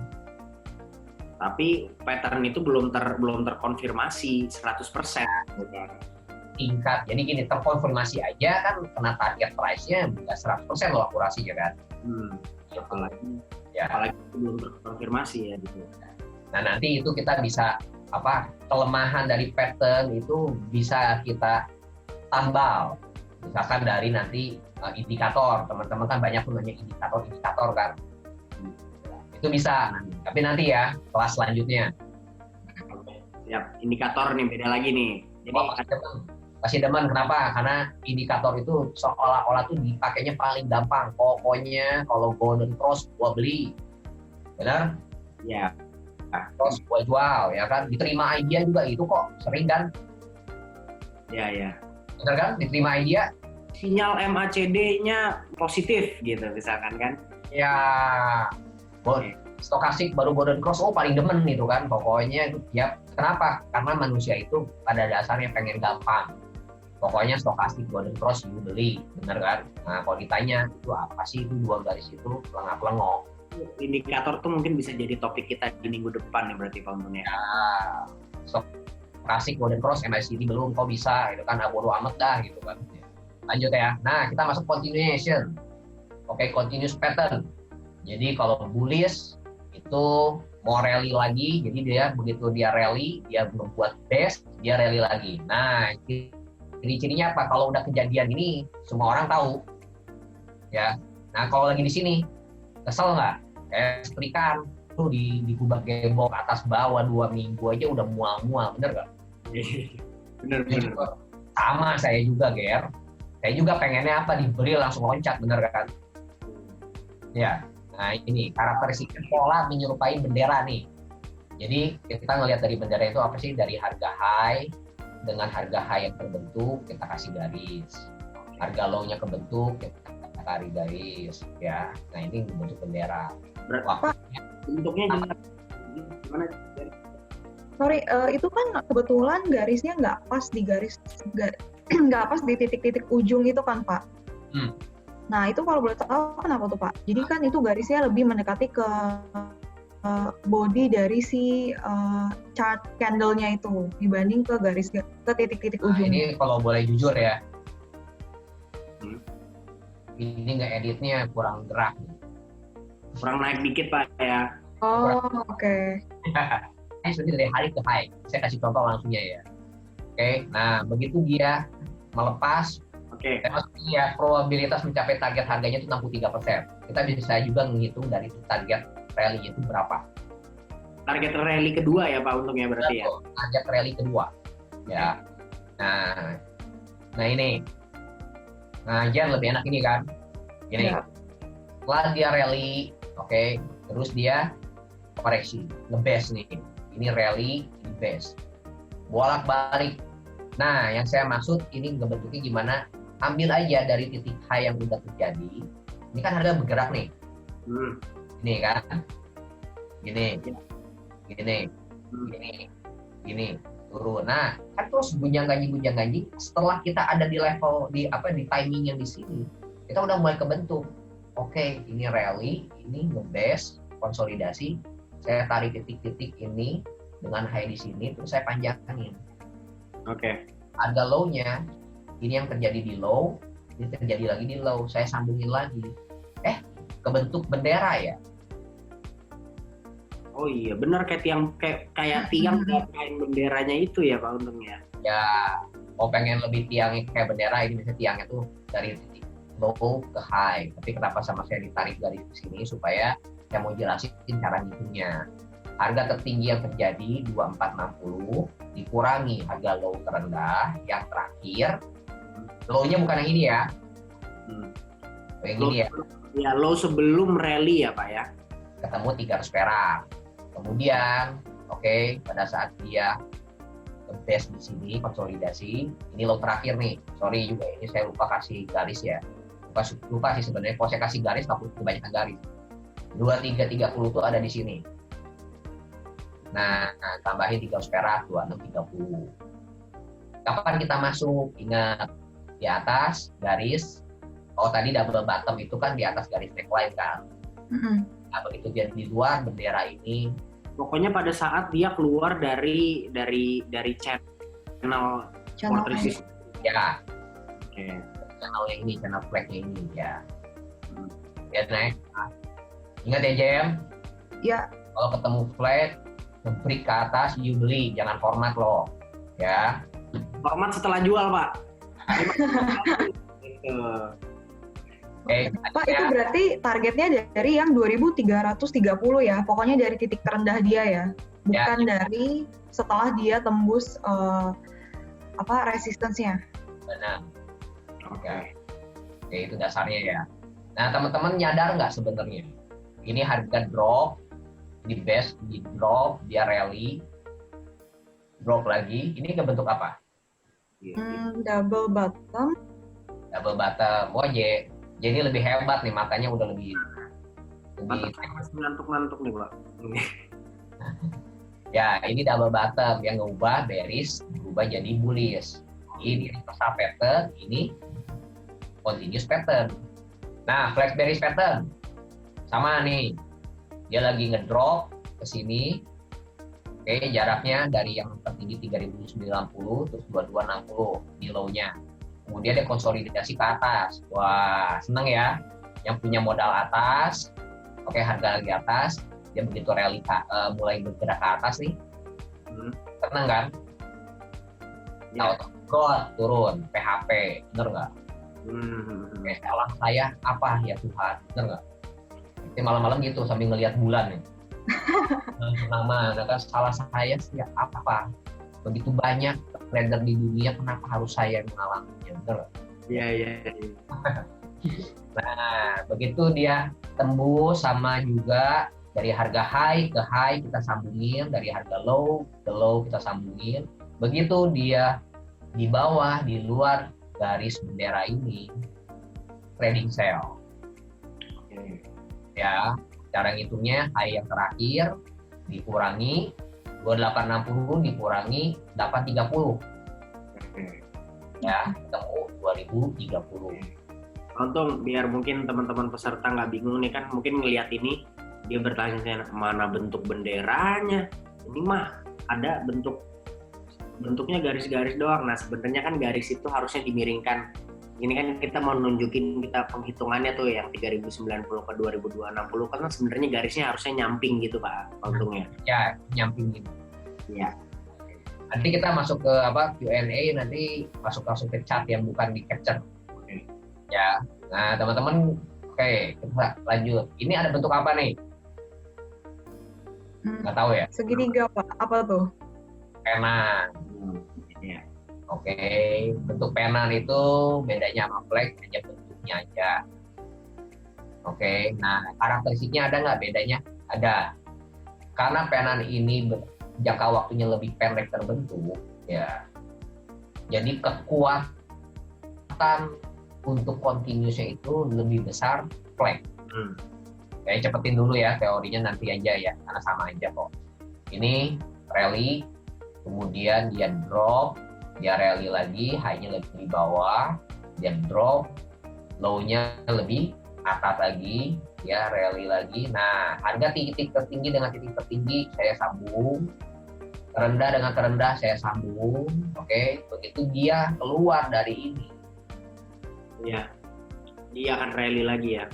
Tapi pattern itu belum terkonfirmasi 100%. Tingkat, jadi gini, terkonfirmasi aja kan kena target price-nya nggak 100% loh akurasinya kan. Apalagi belum terkonfirmasi ya gitu. Nah nanti itu kita bisa kelemahan dari pattern itu bisa kita tambal. Misalkan dari nanti indikator, teman-teman kan banyak tuh nanya indikator kan. Itu bisa, tapi nanti ya kelas selanjutnya. Siap, indikator nih beda lagi nih. Jadi pasti demen kenapa? Karena indikator itu seolah-olah tuh dipakainya paling gampang. Pokoknya kalau golden cross gua beli, benar? Ya. Cross gua jual, ya kan? Diterima idea juga itu kok sering kan? Ya. Benar kan? Diterima idea. Sinyal MACD-nya positif gitu misalkan kan? Ya. Stokastik baru golden cross, paling demen itu kan. Pokoknya itu ya. Kenapa? Karena manusia itu pada dasarnya pengen gampang. Pokoknya stokastik golden cross you beli, bener kan? Nah kalau ditanya itu apa sih itu dua garis itu lengah-lengok. Indikator tuh mungkin bisa jadi topik kita di minggu depan ya berarti Pak Untung ya. Stokastik golden cross MACD belum, kok bisa? Itu kan bodo amat dah gitu kan. Lanjut ya. Nah kita masuk continuation. Oke, continuous pattern. Jadi kalau bullish itu mau rally lagi, jadi dia begitu dia rally, dia membuat base, dia rally lagi. Nah, ciri-cirinya apa? Kalau udah kejadian ini, semua orang tahu, ya. Nah, kalau lagi di sini, kesel nggak? Kayak setrikaan, tuh di kubah gembok atas bawah 2 minggu aja udah mual-mual, bener nggak? Bener. Sama saya juga, Ger. Saya juga pengennya apa? Diberi langsung loncat, bener kan? Ya. Nah ini karakteristik pola menyerupai bendera nih. Jadi kita ngelihat dari bendera itu apa sih? Dari harga high dengan harga high yang terbentuk kita kasih garis. Harga low-nya kebentuk kita tarik garis. Ya. Nah ini bentuk bendera. Bentuknya gimana? Sorry, itu kan kebetulan garisnya nggak pas di nggak pas di titik-titik ujung itu kan Pak. Nah itu kalau boleh tahu kenapa tuh Pak? Jadi kan itu garisnya lebih mendekati ke body dari si chart candle-nya itu dibanding ke garis ke titik-titik ujung. Ini kalau boleh jujur ya, ini nggak editnya kurang gerak. Kurang naik dikit Pak ya. Oh oke. Ini seperti dari high ke high. Saya kasih contoh langsungnya ya. Oke, nah begitu dia melepas. Oke. Ya, probabilitas mencapai target harganya itu 63%. Kita bisa juga menghitung dari target rally itu berapa. Target rally kedua ya Pak Untung ya berarti ya. Target rally kedua. Ya. Nah ini. Nah, Jan lebih enak ini kan. Gini. Ya. Setelah dia rally, oke, terus dia koreksi, nge-base nih. Ini rally, ini base. Bolak-balik. Nah, yang saya maksud ini ngebentuknya gimana? Ambil aja dari titik high yang udah terjadi. Ini kan harga bergerak nih. Ini kan. Gini. Turun. Nah, kan terus gunjang-ganjing. Setelah kita ada di level di timing yang di sini, kita udah mulai kebentuk. Oke, ini rally, ini nge-base, konsolidasi. Saya tarik titik-titik ini dengan high di sini, terus saya panjangin. Oke. Harga low-nya ini yang terjadi di low, ini terjadi lagi di low, saya sambungin lagi. Kebentuk bendera ya. Oh iya, benar kayak tiang benderanya itu ya Pak Untung ya. Ya, mau pengen lebih tiangnya kayak bendera, ini bisa tiangnya tuh dari titik low ke high. Tapi kenapa sama saya ditarik garis di sini supaya saya mau jelasin cara ngitungnya. Harga tertinggi yang terjadi 2460 dikurangi harga low terendah yang terakhir. Low-nya bukan yang ini ya. Yang ini ya. Ya, low sebelum rally ya Pak ya. Ketemu 300 perak. Kemudian, pada saat dia base di sini konsolidasi, ini low terakhir nih. Sorry juga ini saya lupa kasih garis ya. Lupa sih sebenarnya. Kalau saya kasih garis takut kebanyakan garis. 2330 tuh ada di sini. Nah, tambahin 300 perak, 2630. Kapan kita masuk? Ingat, di atas garis, tadi double bottom itu kan di atas garis neckline kan. Nah, begitu dia di luar bendera ini. Pokoknya pada saat dia keluar dari channel resistance. Ya. Oke. Channel yang ini, channel flag-nya ini ya. Ya, next. Ingat ya, Jem? Ya. Kalau ketemu flag, nge-break ke atas, you beli, jangan format loh, ya. Format setelah jual, Pak. Gitu. Oke, Pak, itu berarti targetnya dari yang 2330 ya, pokoknya dari titik terendah dia ya, bukan dari setelah dia tembus resistance-nya. benar. Oke, itu dasarnya ya. Nah, teman-teman nyadar nggak sebenarnya? Ini harga drop, di base, di drop, dia rally, drop lagi. Ini kebentuk apa? Double bottom. Double bottom. Wah, jadi lebih hebat nih, makanya udah lebih ngantuk-ngantuk nih, Pak. Ya, ini double bottom yang ngubah bearish berubah jadi bullish. Ini reversal pattern, ini continuous pattern. Nah, flash bearish pattern sama nih. Dia lagi ngedrop ke sini. Oke, jaraknya dari yang tertinggi 3090 terus 2260 di low-nya. Kemudian dia konsolidasi ke atas. Wah, seneng ya. Yang punya modal atas. Oke, harga lagi atas. Dia begitu rally mulai bergerak ke atas nih. Seneng kan? Nah, turun, PHP, bener nggak? Oke, salah saya apa ya Tuhan, bener nggak? Nanti malam-malam gitu sambil ngelihat bulan nih. Nama, kan salah saya sih apa? Begitu banyak trader di dunia, kenapa harus saya yang mengalaminya, bener nggak? Iya. Nah, begitu dia tembus sama juga dari harga high ke high kita sambungin, dari harga low ke low kita sambungin. Begitu dia di bawah, di luar garis bendera ini, trading sell. Ya, cara ngitungnya high yang terakhir dikurangi 2860 dikurangi 830. Ya, ketemu 2030. Untung biar mungkin teman-teman peserta nggak bingung nih, kan mungkin ngelihat ini dia bertanya mana bentuk benderanya. Ini mah ada bentuknya garis-garis doang. Nah, sebenarnya kan garis itu harusnya dimiringkan. Ini kan kita mau nunjukin kita penghitungannya tuh yang 3090 ke 2260 karena sebenarnya garisnya harusnya nyamping gitu, Pak, untungnya. Ya, nyamping gitu. Iya. Nanti kita masuk ke Q&A, nanti masuk langsung ke chat yang bukan di capture. Ya. Nah, teman-teman, oke, kita lanjut. Ini ada bentuk apa nih? Nggak tahu ya? Segitiga, Pak. Apa tuh? Pena. Ya. Oke, bentuk penan itu bedanya sama flag hanya bentuknya aja. Oke, nah karakteristiknya ada nggak bedanya? Ada. Karena penan ini jangka waktunya lebih pendek terbentuk, ya. Jadi kekuatan untuk continuousnya itu lebih besar flag. Oke, cepetin dulu ya teorinya nanti aja ya, karena sama aja kok. Ini rally, kemudian dia drop, dia rally lagi, high-nya lebih di bawah, dia drop, low-nya lebih atas lagi, dia rally lagi. Nah, harga titik tertinggi dengan titik tertinggi saya sambung, terendah dengan terendah saya sambung, oke. Begitu dia keluar dari ini, Iya, dia akan rally lagi ya.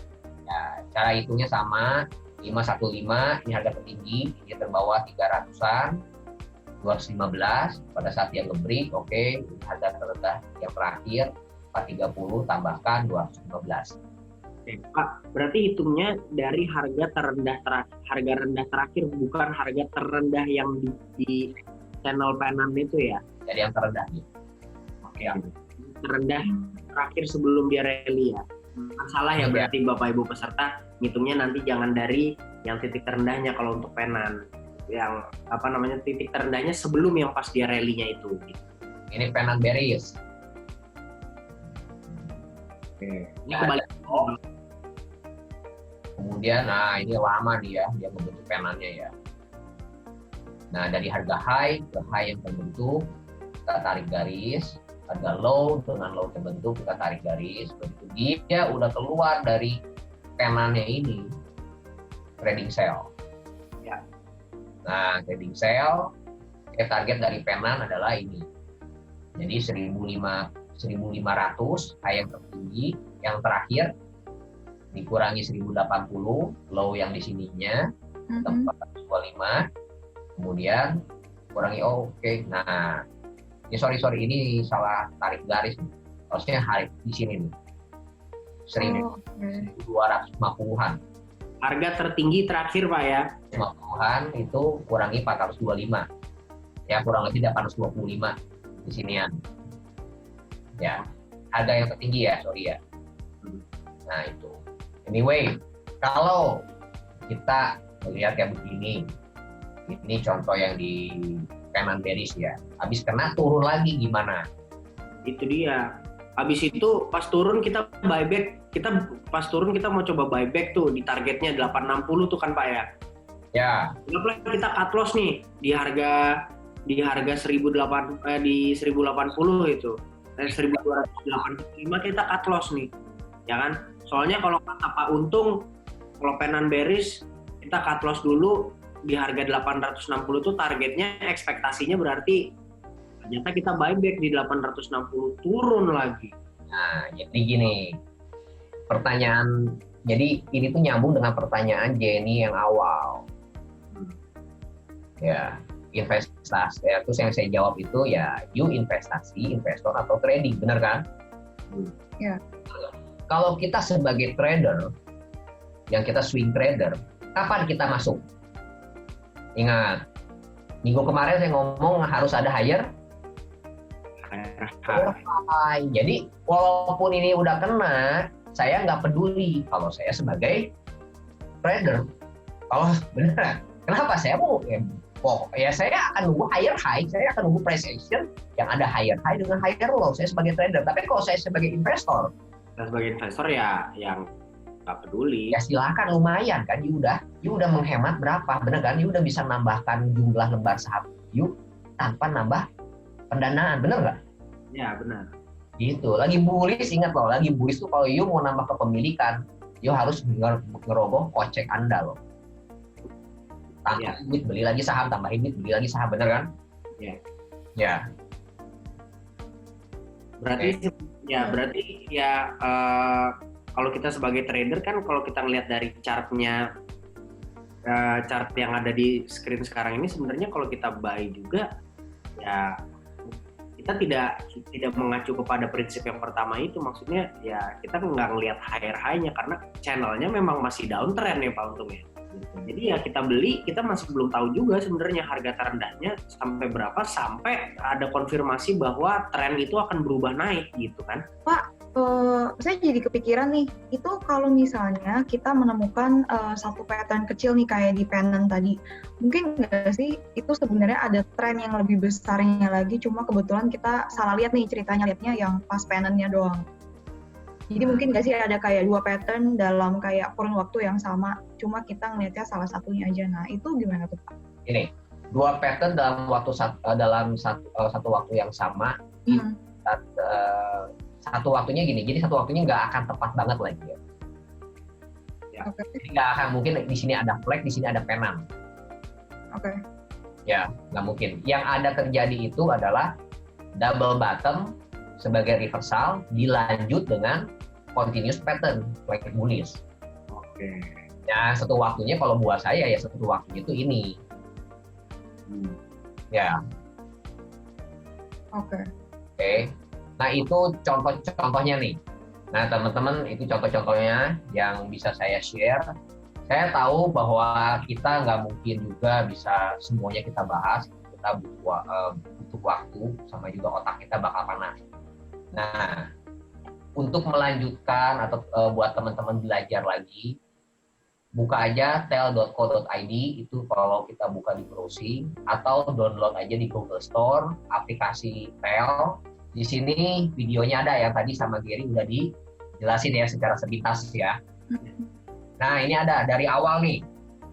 ya cara hitungnya sama, 515, ini harga tertinggi, ini terbawah 300-an, 215 pada saat dia nge-break, oke, harga terendah yang terakhir 430 tambahkan 215. Oke, Pak, berarti hitungnya dari harga harga rendah terakhir, bukan harga terendah yang di channel penan itu ya? Jadi yang terendah nih. Oke. Terendah terakhir sebelum dia rally ya. Salah ya berarti Bapak Ibu peserta, ngitungnya nanti jangan dari yang titik terendahnya kalau untuk penan. Yang titik terendahnya sebelum yang pas dia rally-nya itu. Ini penan bearish. Oke. Ini kembali. Kemudian, nah ini lama nih ya, dia membentuk penannya ya. Nah dari harga high ke high yang terbentuk, kita tarik garis. Harga low dengan low terbentuk, kita tarik garis. Begitu dia udah keluar dari penannya ini, trading sell. Ya. Nah, trading sell, target dari penan adalah ini. Jadi 1500 high yang tertinggi, yang terakhir dikurangi 1080 low yang di sininya, 425, Kemudian kurangi, oke. Nah, ini sorry ini salah tarik garis. Harusnya hari di sini nih. 1.250-an. Harga tertinggi terakhir Pak ya. 50-an itu kurangi 425. Ya, kurang lebih 825 di sinian. Ya, harga yang tertinggi ya, sorry ya. Nah, itu. Anyway, kalau kita melihat kayak begini, ini contoh yang di kanan bearish ya. Habis kena turun lagi gimana? Itu dia. Habis itu pas turun kita buyback, kita mau coba buyback tuh di targetnya 860 tuh kan Pak ya. Ya. Kita cut loss nih di harga 1080 itu. 1285 kita cut loss nih. Ya kan? Soalnya kalau kata Pak Untung, kalau penan bearish kita cut loss dulu di harga 860 tuh targetnya, ekspektasinya berarti ternyata kita buyback di 860 turun lagi. Nah, jadi gini. Pertanyaan, jadi ini tuh nyambung dengan pertanyaan Jenny yang awal. Ya, investasi. Ya, terus yang saya jawab itu ya, you investasi, investor atau trading, benar kan? Ya. Kalau kita sebagai trader, yang kita swing trader, kapan kita masuk? Ingat, minggu kemarin saya ngomong harus ada higher. Jadi walaupun ini udah kena, saya nggak peduli kalau saya sebagai trader. Kalau benar, kenapa saya mau? Ya saya akan nunggu higher high, saya akan nunggu price action yang ada higher high dengan higher low. Saya sebagai trader. Tapi kalau saya sebagai investor ya yang nggak peduli. Ya silakan, lumayan kan, you udah menghemat berapa, bener kan? You udah bisa nambahkan jumlah lembar saham you tanpa nambah pendanaan, bener nggak? Ya benar. Gitu. Lagi bullish, ingat loh, lagi bullish tuh kalau you mau nambah kepemilikan, you harus ngerogoh kocek Anda loh. Tambah duit, beli lagi saham, tambahin duit, beli lagi saham, bener kan? Ya. Ya. Berarti kalau kita sebagai trader kan, kalau kita ngelihat dari chartnya, chart yang ada di screen sekarang ini, sebenarnya kalau kita buy juga ya kita tidak mengacu kepada prinsip yang pertama itu. Maksudnya ya kita nggak ngelihat higher high-nya karena channelnya memang masih downtrend ya Pak Untung ya. Jadi ya kita beli, kita masih belum tahu juga sebenarnya harga terendahnya sampai berapa, sampai ada konfirmasi bahwa tren itu akan berubah naik gitu kan. Pak, saya jadi kepikiran nih, itu kalau misalnya kita menemukan satu pattern kecil nih kayak di pennant tadi, mungkin nggak sih itu sebenarnya ada tren yang lebih besarnya lagi, cuma kebetulan kita salah lihat nih ceritanya, lihatnya yang pas pennantnya doang. Jadi mungkin nggak sih ada kayak dua pattern dalam kayak kurun waktu yang sama, cuma kita ngelihatnya salah satunya aja. Nah itu gimana tuh Pak? Ini dua pattern dalam satu waktu yang sama. Satu waktunya gini, jadi satu waktunya nggak akan tepat banget lagi ya. Okay. Jadi nggak akan mungkin di sini ada flag, di sini ada pennant. Oke. Ya, nggak mungkin. Yang ada terjadi itu adalah double bottom sebagai reversal dilanjut dengan continuous pattern flag bullish. Oke. Ya, satu waktunya kalau buat saya ya satu waktunya itu ini. Ya. Oke. Nah itu contoh-contohnya nih. Nah teman-teman itu contoh-contohnya yang bisa saya share. Saya tahu bahwa kita nggak mungkin juga bisa semuanya kita bahas. Kita butuh waktu, sama juga otak kita bakal panas. Nah untuk melanjutkan atau buat teman-teman belajar lagi, buka aja tel.co.id, itu kalau kita buka di browsing, atau download aja di Google Store aplikasi Tel. Di sini videonya ada yang tadi sama Gary udah dijelasin ya secara sepintas ya. Nah ini ada dari awal nih,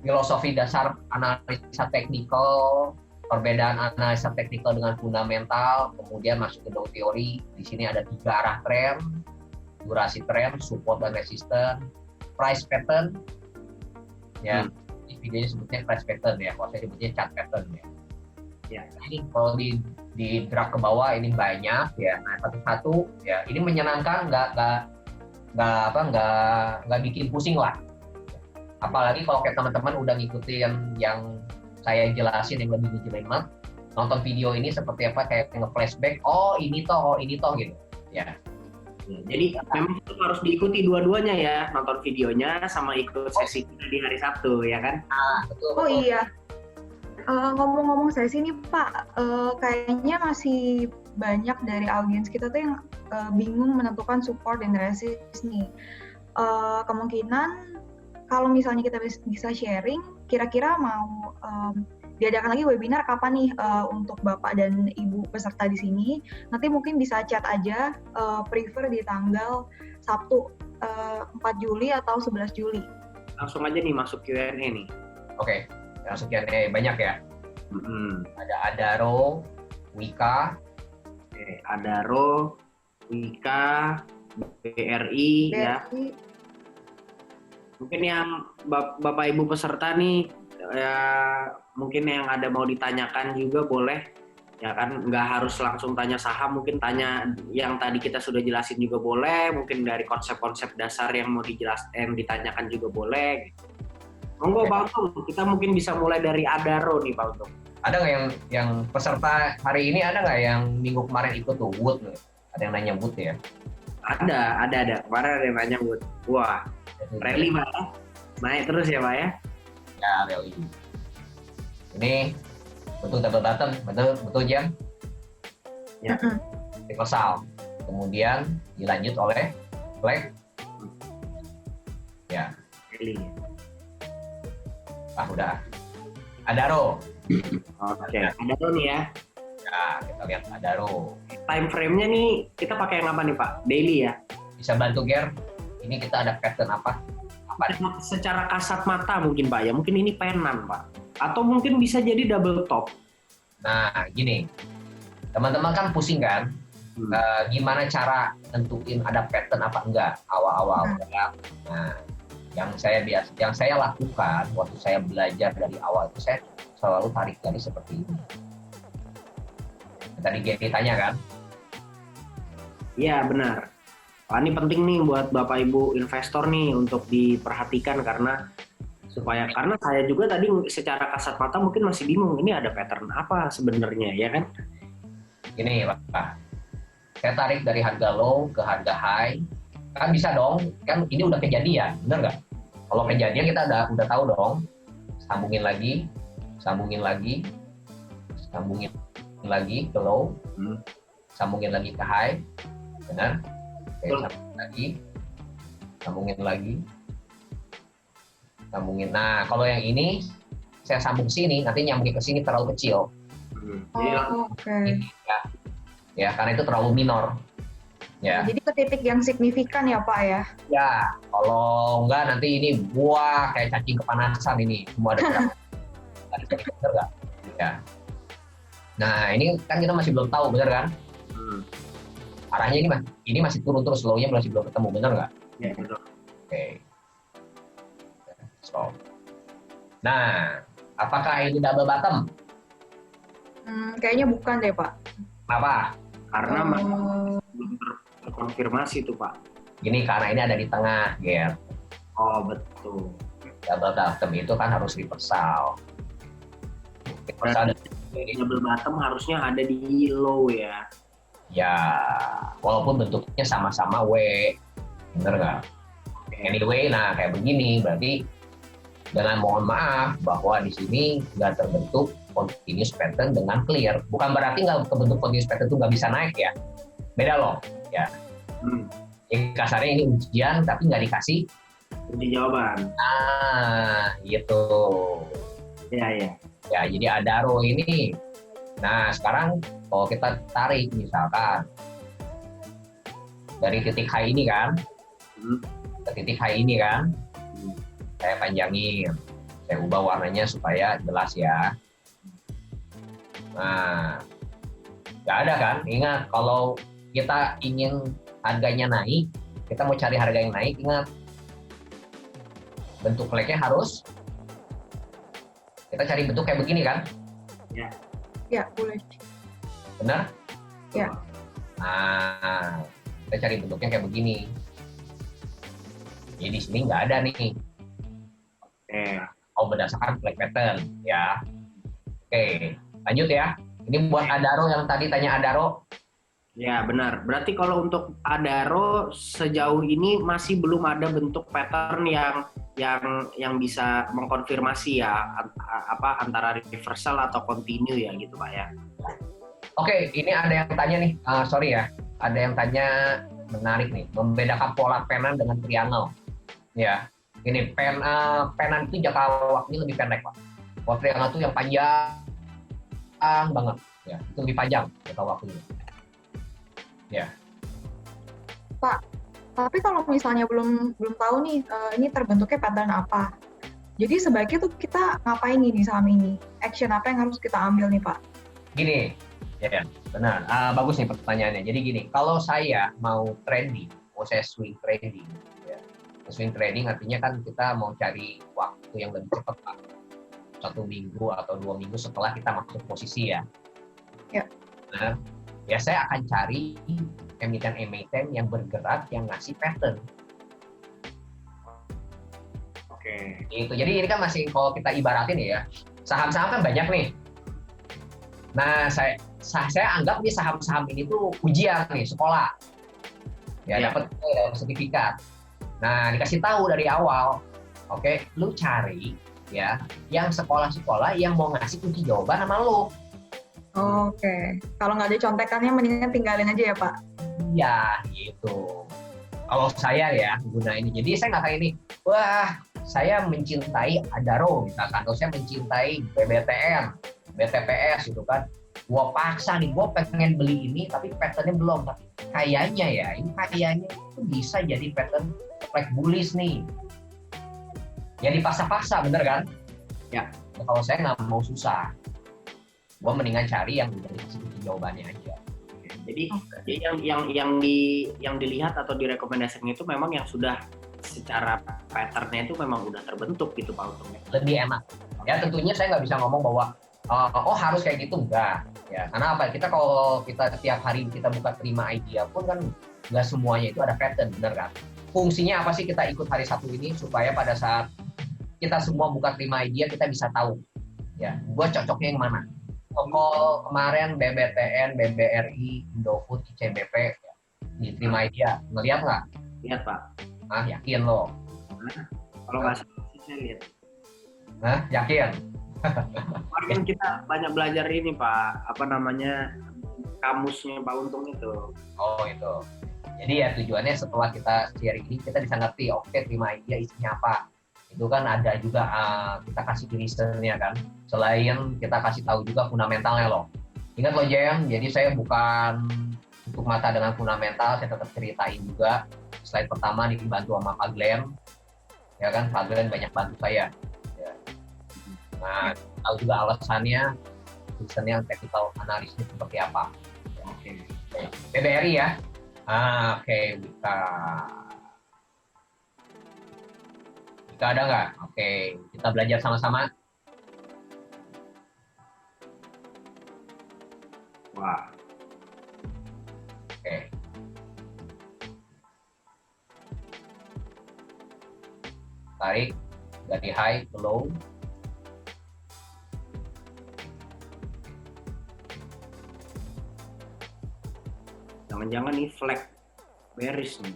filosofi dasar analisa teknikal, perbedaan analisa teknikal dengan fundamental, kemudian masuk ke Dow teori. Di sini ada 3 arah tren, durasi tren, support dan resisten, price pattern. Ya, ini videonya sebutnya price pattern ya, kalau saya sebutnya chart pattern ya. Ya, ini kalau di drag ke bawah ini banyak ya. Nah, satu-satu ya, ini menyenangkan, nggak bikin pusing lah. Apalagi kalau kayak teman-teman udah ngikutin yang saya jelasin yang lebih jelimet, nonton video ini seperti apa, kayak nge-flashback, oh ini toh gitu. Ya. Jadi memang harus diikuti dua-duanya ya, nonton videonya sama ikut sesi kita di hari Sabtu ya kan? Betul. Oh iya, ngomong-ngomong sesi nih Pak, kayaknya masih banyak dari audiens kita tuh yang bingung menentukan support dan resist nih. Kemungkinan kalau misalnya kita bisa sharing, kira-kira mau diadakan lagi webinar kapan nih untuk Bapak dan Ibu peserta di sini. Nanti mungkin bisa chat aja, prefer di tanggal Sabtu 4 Juli atau 11 Juli. Langsung aja nih masuk Q&A nih. Oke, langsung Q&A banyak ya. Ada Adaro, Wika, Adaro, Wika, BRI ya. Mungkin yang Bapak Ibu peserta nih ya, mungkin yang ada mau ditanyakan juga boleh ya kan, nggak harus langsung tanya saham, mungkin tanya yang tadi kita sudah jelasin juga boleh, mungkin dari konsep-konsep dasar yang mau ditanyakan juga boleh. Monggo Pak Untung, kita mungkin bisa mulai dari Adaro nih Pak Untung. Ada nggak yang peserta hari ini, ada nggak yang minggu kemarin ikut tuh Wood nih? Ada yang nanya Wood ya? Ada. Kemarin ada yang nanya Wood. Wah, rally Pak ya? Naik terus ya Pak ya? Ya, rally. Ini betul double bottom, betul Jam? Ya. Reversal. Kemudian dilanjut oleh flag. Ya. Rally. Udah. Adaro. Oke, Adaro nih ya. Ya, kita lihat Adaro. Time frame-nya nih kita pakai yang apa nih Pak? Daily ya? Bisa bantu Ger? Ini kita ada pattern apa? Secara kasat mata mungkin Pak ya, mungkin ini penan Pak. Atau mungkin bisa jadi double top. Nah, gini. Teman-teman kan pusing kan? Gimana cara nentuin ada pattern apa enggak awal-awal. Nah, yang saya lakukan waktu saya belajar dari awal itu, saya selalu tarik garis seperti ini. Tadi Gary tanya kan? Iya benar. Wah, ini penting nih buat Bapak Ibu investor nih untuk diperhatikan karena saya juga tadi secara kasat mata mungkin masih bingung ini ada pattern apa sebenarnya ya kan? Gini Pak, saya tarik dari harga low ke harga high, kan bisa dong, kan ini udah kejadian, bener nggak? Kalau kejadian kita udah tahu dong, sambungin lagi ke low, sambungin lagi ke high, benar? Sambungin lagi. Nah, kalau yang ini saya sambung sini, nanti nyambungin ke sini terlalu kecil. Oke. Ya, karena itu terlalu minor. Ya. Jadi ke titik yang signifikan ya Pak ya? Ya, kalau enggak nanti ini buah kayak cacing kepanasan ini, semua ada enggak? Ya. Nah, ini kan kita masih belum tahu, benar kan? Arahnya ini masih turun terus, low-nya masih belum ketemu, benar nggak? Ya, betul. Oke. So. Nah, apakah ini double bottom? Kayaknya bukan deh Pak. Kenapa? Karena belum terkonfirmasi tuh Pak. Gini, karena ini ada di tengah, Ger. Oh betul. Double bottom itu kan harus reversal. Double bottom harusnya ada di low ya. Ya, walaupun bentuknya sama-sama W, bener nggak? Anyway, nah kayak begini, berarti dengan mohon maaf bahwa di sini nggak terbentuk continuous pattern dengan clear. Bukan berarti nggak kebentuk continuous pattern itu nggak bisa naik ya. Beda loh, ya. Jadi kasarnya ini ujian tapi nggak dikasih kunci jawaban. Nah, gitu. Ya. Ya, jadi Adaro ini. Nah, sekarang kalau kita tarik misalkan dari titik high ini kan, ke titik high ini kan, saya panjangin, saya ubah warnanya supaya jelas ya. Nah, nggak ada kan? Ingat, kalau kita ingin harganya naik, kita mau cari harga yang naik, ingat, bentuk flagnya harus, kita cari bentuk kayak begini kan? Ya, boleh. Benar? Ya. Nah, kita cari bentuknya kayak begini. Jadi di sini nggak ada nih. Oh, berdasarkan flag pattern, ya. Oke, lanjut ya. Ini buat Adaro yang tadi tanya Adaro. Ya, benar. Berarti kalau untuk Adaro sejauh ini masih belum ada bentuk pattern yang bisa mengkonfirmasi ya apa antara reversal atau continue ya gitu Pak ya. Oke, ini ada yang tanya nih. Sorry ya, ada yang tanya menarik nih. Membedakan pola penan dengan triangle. Ya, ini penan itu jangka waktunya lebih pendek Pak. Kalau triangle itu yang panjang banget. Ya, itu lebih panjang jangka waktunya. Ya. Pak, tapi kalau misalnya belum tahu nih, ini terbentuknya pattern apa? Jadi sebaiknya tuh kita ngapain nih di saham ini? Action apa yang harus kita ambil nih Pak? Gini, ya benar. Bagus nih pertanyaannya. Jadi gini, kalau saya mau trading, mau saya swing trading, ya. Swing trading artinya kan kita mau cari waktu yang lebih cepat, Pak. 1 minggu atau 2 minggu setelah kita masuk posisi ya. Ya. Nah, ya saya akan cari emiten-emiten yang bergerak yang ngasih pattern. Oke. Itu. Jadi ini kan masih kalau kita ibaratin ya, saham-saham kan banyak nih. Nah, saya anggap nih saham-saham ini tuh ujian nih, sekolah. Ya, dapat sertifikat. Nah, dikasih tahu dari awal. Oke, lu cari ya yang sekolah-sekolah yang mau ngasih kunci jawaban sama lu. Oke. Kalau nggak ada contekannya mendingan tinggalin aja ya Pak? Iya, gitu. Kalau saya ya guna ini. Jadi saya nggak kayak ini, wah saya mencintai Adaro misalkan, atau saya mencintai BBTN, BTPS gitu kan. Gua paksa nih, gua pengen beli ini tapi patternnya belum. Tapi kayaknya ya, ini kayaknya itu bisa jadi pattern like bullish nih. Ya dipaksa-paksa, bener kan? Ya. Kalau saya nggak mau susah, gua mendingan cari yang udah dikasih jawabannya aja. Jadi yang dilihat atau direkomendasikan itu memang yang sudah secara pattern-nya itu memang udah terbentuk gitu Pak untungnya. Lebih enak. Ya tentunya saya nggak bisa ngomong bahwa harus kayak gitu, enggak. Ya, karena apa? Kita kalau kita tiap hari kita buka terima idea pun kan nggak semuanya itu ada pattern, bener kan? Fungsinya apa sih kita ikut hari Sabtu ini supaya pada saat kita semua buka terima idea kita bisa tahu ya, gua cocoknya yang mana. Toko kemarin BBTN, BBRI, Indofood, ICBP ya, diterima idea, ngeliat nggak? Lihat Pak. Yakin lo? Kalau nggak salah sih saya lihat. Yakin? Kemarin kan kita banyak belajar ini Pak, apa namanya kamusnya Pak Untung itu. Oh itu. Jadi ya tujuannya setelah kita sharing ini kita bisa ngerti, oke terima idea isinya apa. Itu kan ada juga kita kasih reasonnya kan. Selain kita kasih tahu juga fundamentalnya loh. Ingat loh Jem, jadi saya bukan untuk mata dengan fundamental, saya tetap ceritain juga. Slide pertama dibantu sama Pak Glenn. Ya kan, Pak Glenn banyak bantu saya. Ya. Nah, tahu juga alasannya, reasonnya technical analisnya seperti apa. Ya, oke. BBRI ya. Oke, Wika. Wika ada nggak? Oke, kita belajar sama-sama. Wah. Oke. Tarik dari high ke low. Jangan-jangan nih flag bearish nih.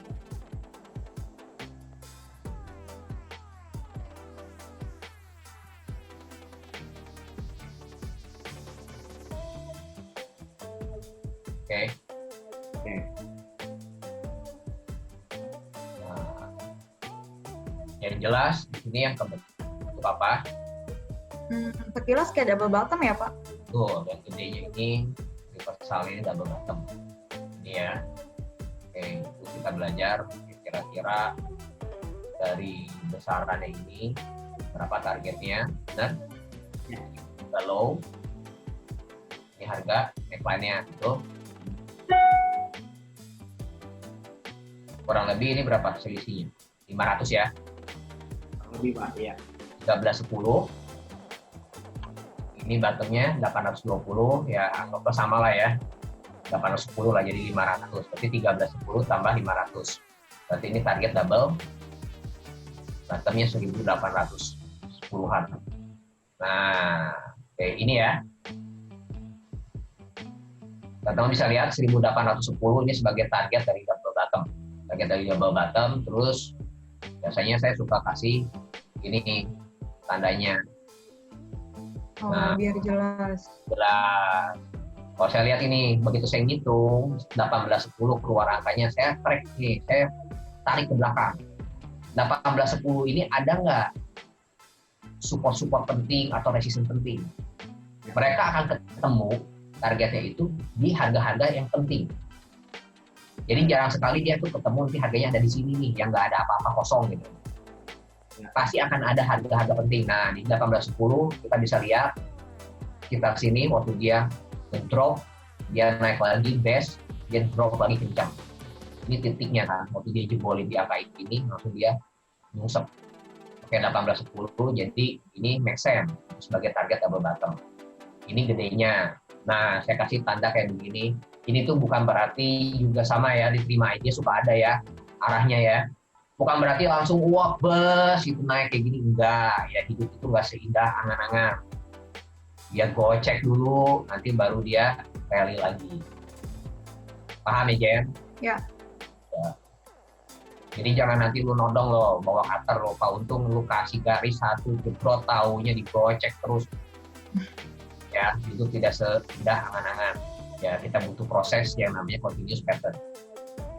Oke. Oke. Nah, yang jelas di sini yang untuk apa? Sekilas kayak double bottom ya Pak? Tuh, yang gedenya ini reversal ini double bottom. Ini ya. Oke, itu kita belajar kira-kira dari besarannya ini berapa targetnya, dan kita low. Ini harga neckline-nya itu. Kurang lebih ini berapa selisihnya? 500 ya. Lebih Pak, ya. 13.10. Ini bottomnya 820 ya, anggaplah sama lah ya. 810 lah jadi 500. Berarti 13.10 tambah 500. Berarti ini target double. Bottomnya 1810-an. Nah, Oke, ini ya. Teman-teman bisa lihat 1810 ini sebagai target dari double bottom. Target dari double bottom, terus biasanya saya suka kasih ini tandanya. Nah, biar jelas. Jelas. Kalau saya lihat ini, begitu saya ngitung 1810 keluar angkanya, saya track nih, saya tarik ke belakang. 1810 ini ada nggak support-support penting atau resisten penting? Mereka akan ketemu targetnya itu di harga-harga yang penting. Jadi jarang sekali dia tuh ketemu nanti harganya ada di sini nih, yang nggak ada apa-apa kosong gitu. Pasti akan ada harga-harga penting. Nah, di 1810 kita bisa lihat sekitar sini waktu dia drop, dia naik lagi base, dia drop lagi kencang. Ini titiknya kan, waktu dia jebolin di angka ini, langsung dia nyungsep. Oke, 1810, jadi ini make sense sebagai target double bottom. Ini gedenya. Nah, saya kasih tanda kayak begini. Ini tuh bukan berarti juga sama ya, diterima aja suka ada ya arahnya ya. Bukan berarti langsung wah bes itu naik kayak gini, enggak. Ya hidup itu enggak seindah angan-angan. Dia gocek dulu, nanti baru dia rally lagi. Paham ya, Jen? Ya. Jadi jangan nanti lu nodong lo, bawa cutter lo, Pak Untung lu kasih garis satu, jebrot, taunya digocek terus. Ya, itu tidak seindah angan-angan. Ya, kita butuh proses yang namanya continuous pattern.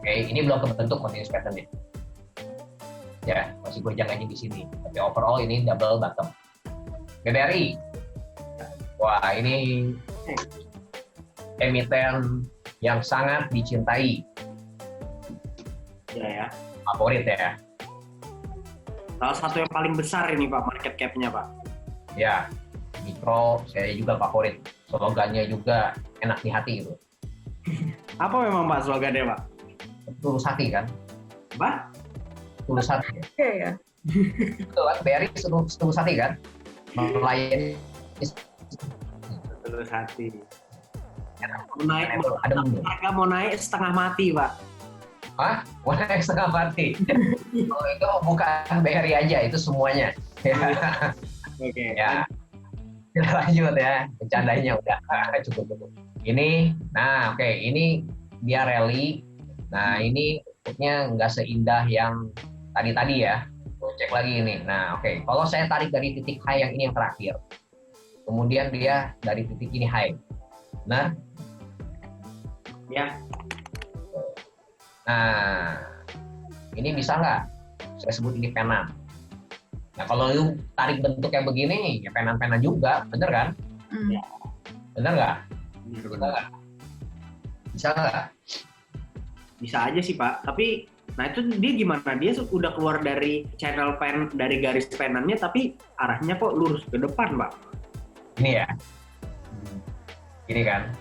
Oke, ini belum kebentuk continuous pattern-nya. Ya, masih gojangannya di sini. Tapi overall ini double bottom. BBRI. Wah, ini emiten yang sangat dicintai. Ya. Favorit ya. Salah satu yang paling besar ini Pak, market cap-nya Pak. Ya, Mikro saya juga favorit. Slogannya juga enak di hati gitu. Apa memang Pak slogannya Pak? Tulus hati kan? Apa? Tulus hati. Oke ya. Betul kan? BRI tulus hati kan? Melayani Tulus hati. Mau naik, ada harga mau naik setengah mati Pak. Hah? Mau naik setengah mati? Oh, itu bukan BRI aja, itu semuanya. Oke. Ya. Kita lanjut ya, bercandanya udah cukup. Ini, nah oke, ini dia rally. Nah ini bentuknya nggak seindah yang tadi ya. Cek lagi ini. Nah oke, kalau saya tarik dari titik high yang ini yang terakhir, kemudian dia dari titik ini high. Nah, Ya. nah ini bisa nggak? Saya sebut ini penan. Nah kalau lu tarik bentuk yang begini, ya penan-penan juga, bener kan? Hmm. Bener nggak? Benar. Bisa nggak? Bisa aja sih Pak, tapi nah itu dia gimana? Dia udah keluar dari channel pen, dari garis penannya, tapi arahnya kok lurus ke depan Pak. Ini ya, ini kan?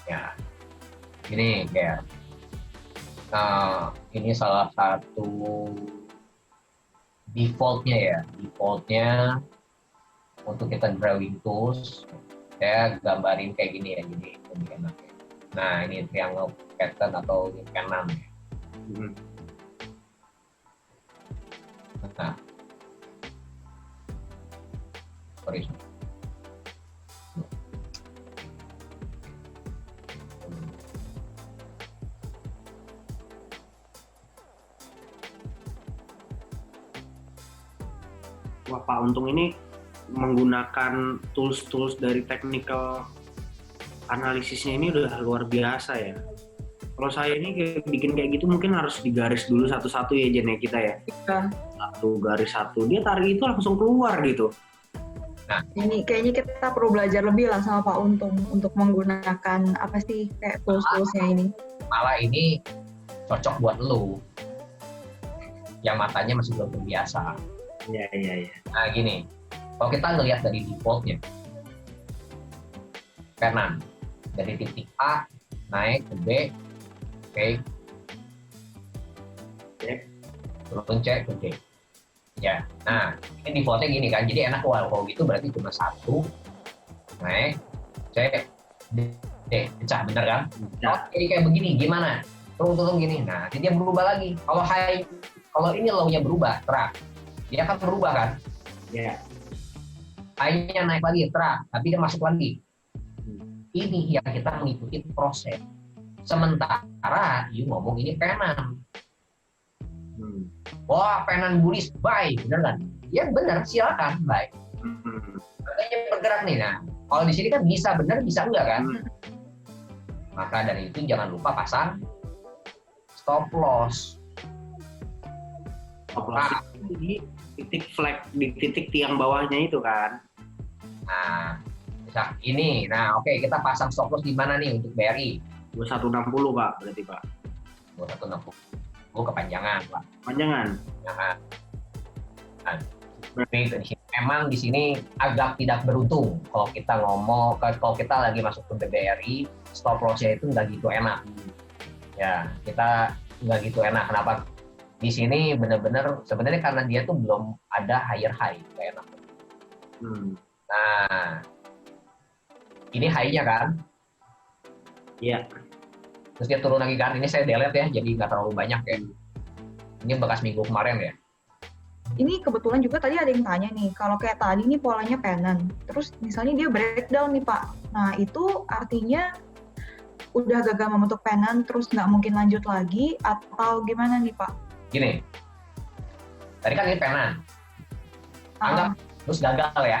Ya, ini kayak ini salah satu defaultnya untuk kita drawing tools. Saya gambarin kayak gini ya, jadi lebih enak ya. Nah ini triangle pattern atau ini penan. Nah, sorry. Wah Pak Untung ini menggunakan tools-tools dari technical analisisnya ini udah luar biasa ya. Kalau saya ini bikin kayak gitu mungkin harus digaris dulu satu-satu ya Jen ya kita ya. Iya. Satu garis satu, dia tarik itu langsung keluar gitu. Nah, Ini kayaknya kita perlu belajar lebih lah sama Pak Untung untuk menggunakan apa sih kayak tools-toolsnya ini. malah ini cocok buat lu yang matanya masih belum terbiasa. Iya. Nah gini, kalau kita ngelihat dari defaultnya, penan dari titik A naik ke B, oke, turun C ke D. Ya, nah ini defaultnya gini kan, jadi enak kalau gitu berarti cuma satu naik C D pecah, bener kan? Ya. Jadi kayak begini, gimana? Turun gini, nah jadi dia berubah lagi. Kalau high, kalau ini low-nya berubah, terang, dia akan berubah kan? Ya. high-nya naik lagi, tapi dia masuk lagi. Ini yang kita mengikuti proses. Sementara you ngomong ini penan. Wah, penan bullish, buy, bener kan? Ya bener, silakan, buy. Makanya bergerak nih. Nah, kalau di sini kan bisa bener, bisa enggak kan? Maka dari itu jangan lupa pasang stop loss. Stop loss di titik flag, di titik tiang bawahnya itu kan. Nah, misal ini. Nah, oke, kita pasang stop loss di mana nih untuk BRI? 2160 Pak, berarti Pak. 2160 kepanjangan, Pak. Panjangan. Nah, memang di sini agak tidak beruntung kalau kita ngomong, kalau kita lagi masuk ke BRI, stop loss-nya itu nggak gitu enak. Ya, kita nggak gitu enak. Kenapa? Di sini benar-benar sebenarnya karena dia tuh belum ada higher high, nggak enak. Nah, ini high-nya kan? Iya. Terus dia turun lagi kan? Ini saya delete ya, jadi nggak terlalu banyak ya. Ini bekas minggu kemarin ya. Ini kebetulan juga tadi ada yang tanya nih, kalau kayak tadi nih polanya pennant, terus misalnya dia breakdown nih Pak. Nah itu artinya udah gagal membentuk pennant, terus nggak mungkin lanjut lagi, atau gimana nih Pak? Gini, tadi kan ini pennant. Anggap terus gagal ya.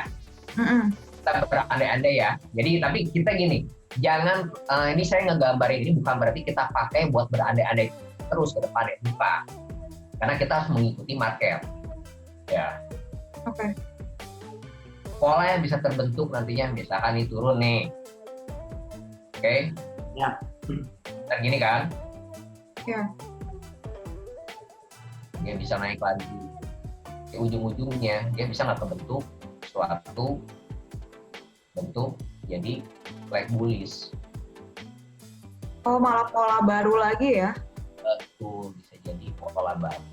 Kita berandai-andai ya. Jadi tapi kita gini, jangan ini saya ngegambarin ini bukan berarti kita pakai buat berandai-andai terus ke depan ya, bukan. Karena kita harus mengikuti market. Ya. Oke. Pola yang bisa terbentuk nantinya, misalkan ini turun nih. Oke. Ya. Dan gini kan? Ya. Dia bisa naik lagi. Di ujung-ujungnya dia bisa nggak kebentuk suatu bentuk jadi flag bullish. Oh malah pola baru lagi ya? Betul, bisa jadi pola baru.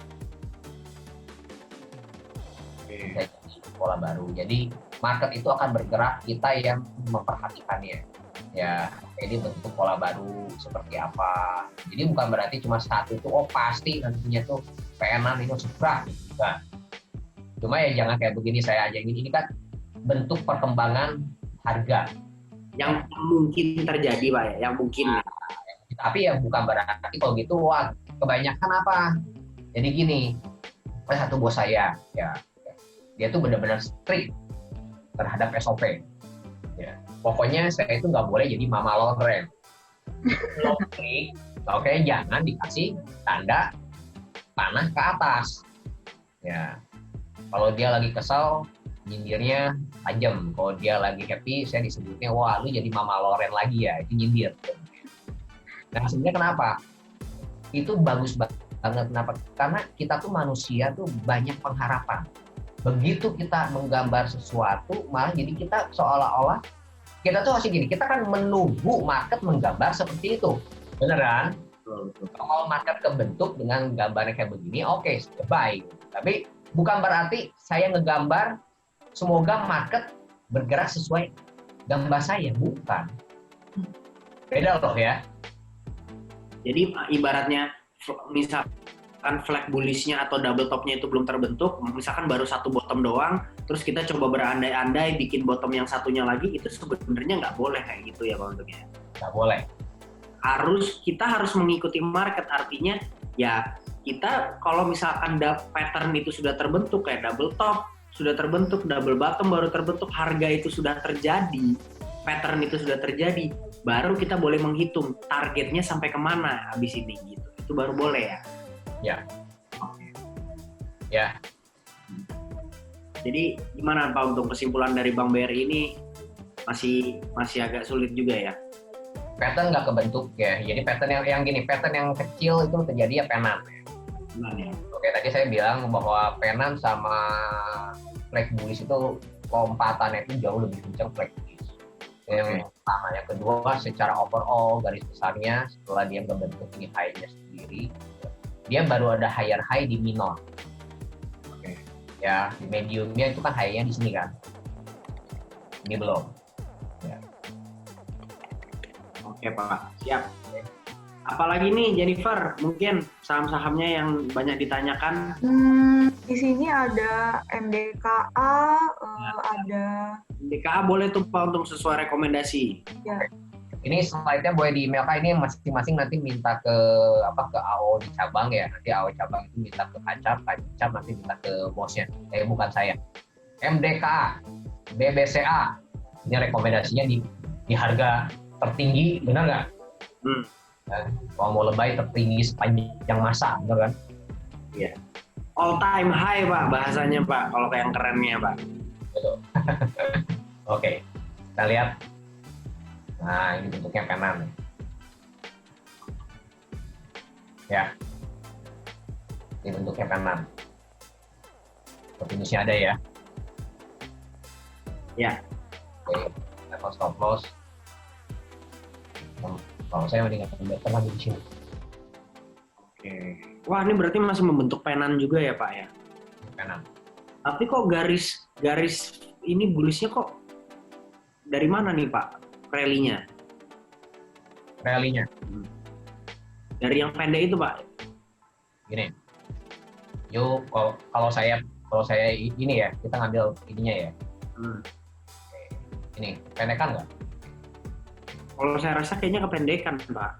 Bisa jadi pola baru. Jadi market itu akan bergerak, kita yang memperhatikannya. Ya, ini bentuk pola baru seperti apa. Jadi bukan berarti cuma satu tuh, oh pasti nantinya tuh pennant ini seberang gitu kan. Cuma ya jangan kayak begini saya aja ini kan bentuk perkembangan harga yang mungkin terjadi Pak ya, yang mungkin. Tapi ya bukan berarti kalau gitu wah kebanyakan apa. Jadi gini, ada satu bos saya ya, dia tuh benar-benar strict terhadap SOP. Ya. Pokoknya saya itu nggak boleh jadi mama loren. Oke, jangan dikasih tanda panah ke atas. Ya, kalau dia lagi kesel, nyindirnya tajam. Kalau dia lagi happy, saya disebutnya, wah lu jadi mama loren lagi ya, itu nyindir. Nah sebenarnya kenapa? Itu bagus banget. Kenapa? Karena kita tuh manusia tuh banyak pengharapan. Begitu kita menggambar sesuatu, malah jadi kita seolah-olah kita tuh masih gini, kita kan menunggu market menggambar seperti itu, beneran? Kalau market kebentuk dengan gambarnya kayak begini, oke, baik. Tapi bukan berarti saya ngegambar semoga market bergerak sesuai gambar saya, bukan. Beda loh ya. Jadi ibaratnya misalkan flag bullish-nya atau double top-nya itu belum terbentuk, misalkan baru satu bottom doang, terus kita coba berandai-andai bikin bottom yang satunya lagi, itu sebenarnya nggak boleh kayak gitu ya Pak Untuknya. Nggak boleh. Kita harus mengikuti market, artinya ya kita kalau misalkan pattern itu sudah terbentuk kayak double top, sudah terbentuk, double bottom baru terbentuk, harga itu sudah terjadi, pattern itu sudah terjadi, baru kita boleh menghitung targetnya sampai kemana habis ini gitu. Itu baru boleh ya. Ya. Oke. Ya. Jadi gimana Pak untuk kesimpulan dari Bank BRI ini masih agak sulit juga ya? Pattern nggak kebentuk ya. Jadi pattern yang gini, pattern yang kecil itu terjadi ya pennant. Benar ya. Oke, tadi saya bilang bahwa pennant sama flag bullish itu lompatannya itu jauh lebih kencang flag bullish. Yang pertama, yang kedua secara overall garis besarnya setelah dia membentuk ini high-nya sendiri, dia baru ada higher high di minor. Oke. Ya, di mediumnya itu kan high-nya di sini kan. Ini belum. Ya. Oke Pak, siap. Apalagi nih Jennifer, mungkin saham-sahamnya yang banyak ditanyakan. Di sini ada MDKA, ada DKA boleh tuh Pak untuk sesuai rekomendasi. ya. Ini slide-nya boleh di email Kak, ini masing-masing nanti minta ke AO di cabang ya. Nanti AO cabang itu minta ke Kacap nanti minta ke bosnya. Bukan saya. MDKA, BBCA. Ini rekomendasinya di harga tertinggi, benar nggak? Kalau mau lebay tertinggi sepanjang masa, benar kan? Iya. All time high Pak bahasanya Pak, kalau yang kerennya Pak. Betul. Oke, kita lihat. Nah, ini bentuknya penan. Ya, ini bentuknya penan. Finishnya ada ya. Ya. Oke, level stop loss. Kalau saya mendingan better lagi di sini. Oke. Wah, ini berarti masih membentuk penan juga ya Pak ya? Penan. Tapi kok garis ini bullishnya kok dari mana nih Pak? Rally-nya? Rally-nya. Dari yang pendek itu Pak? Gini. Yuk, kalau saya ini ya, kita ngambil ininya ya. Ini, pendekan nggak? Kalau saya rasa kayaknya kependekan Pak.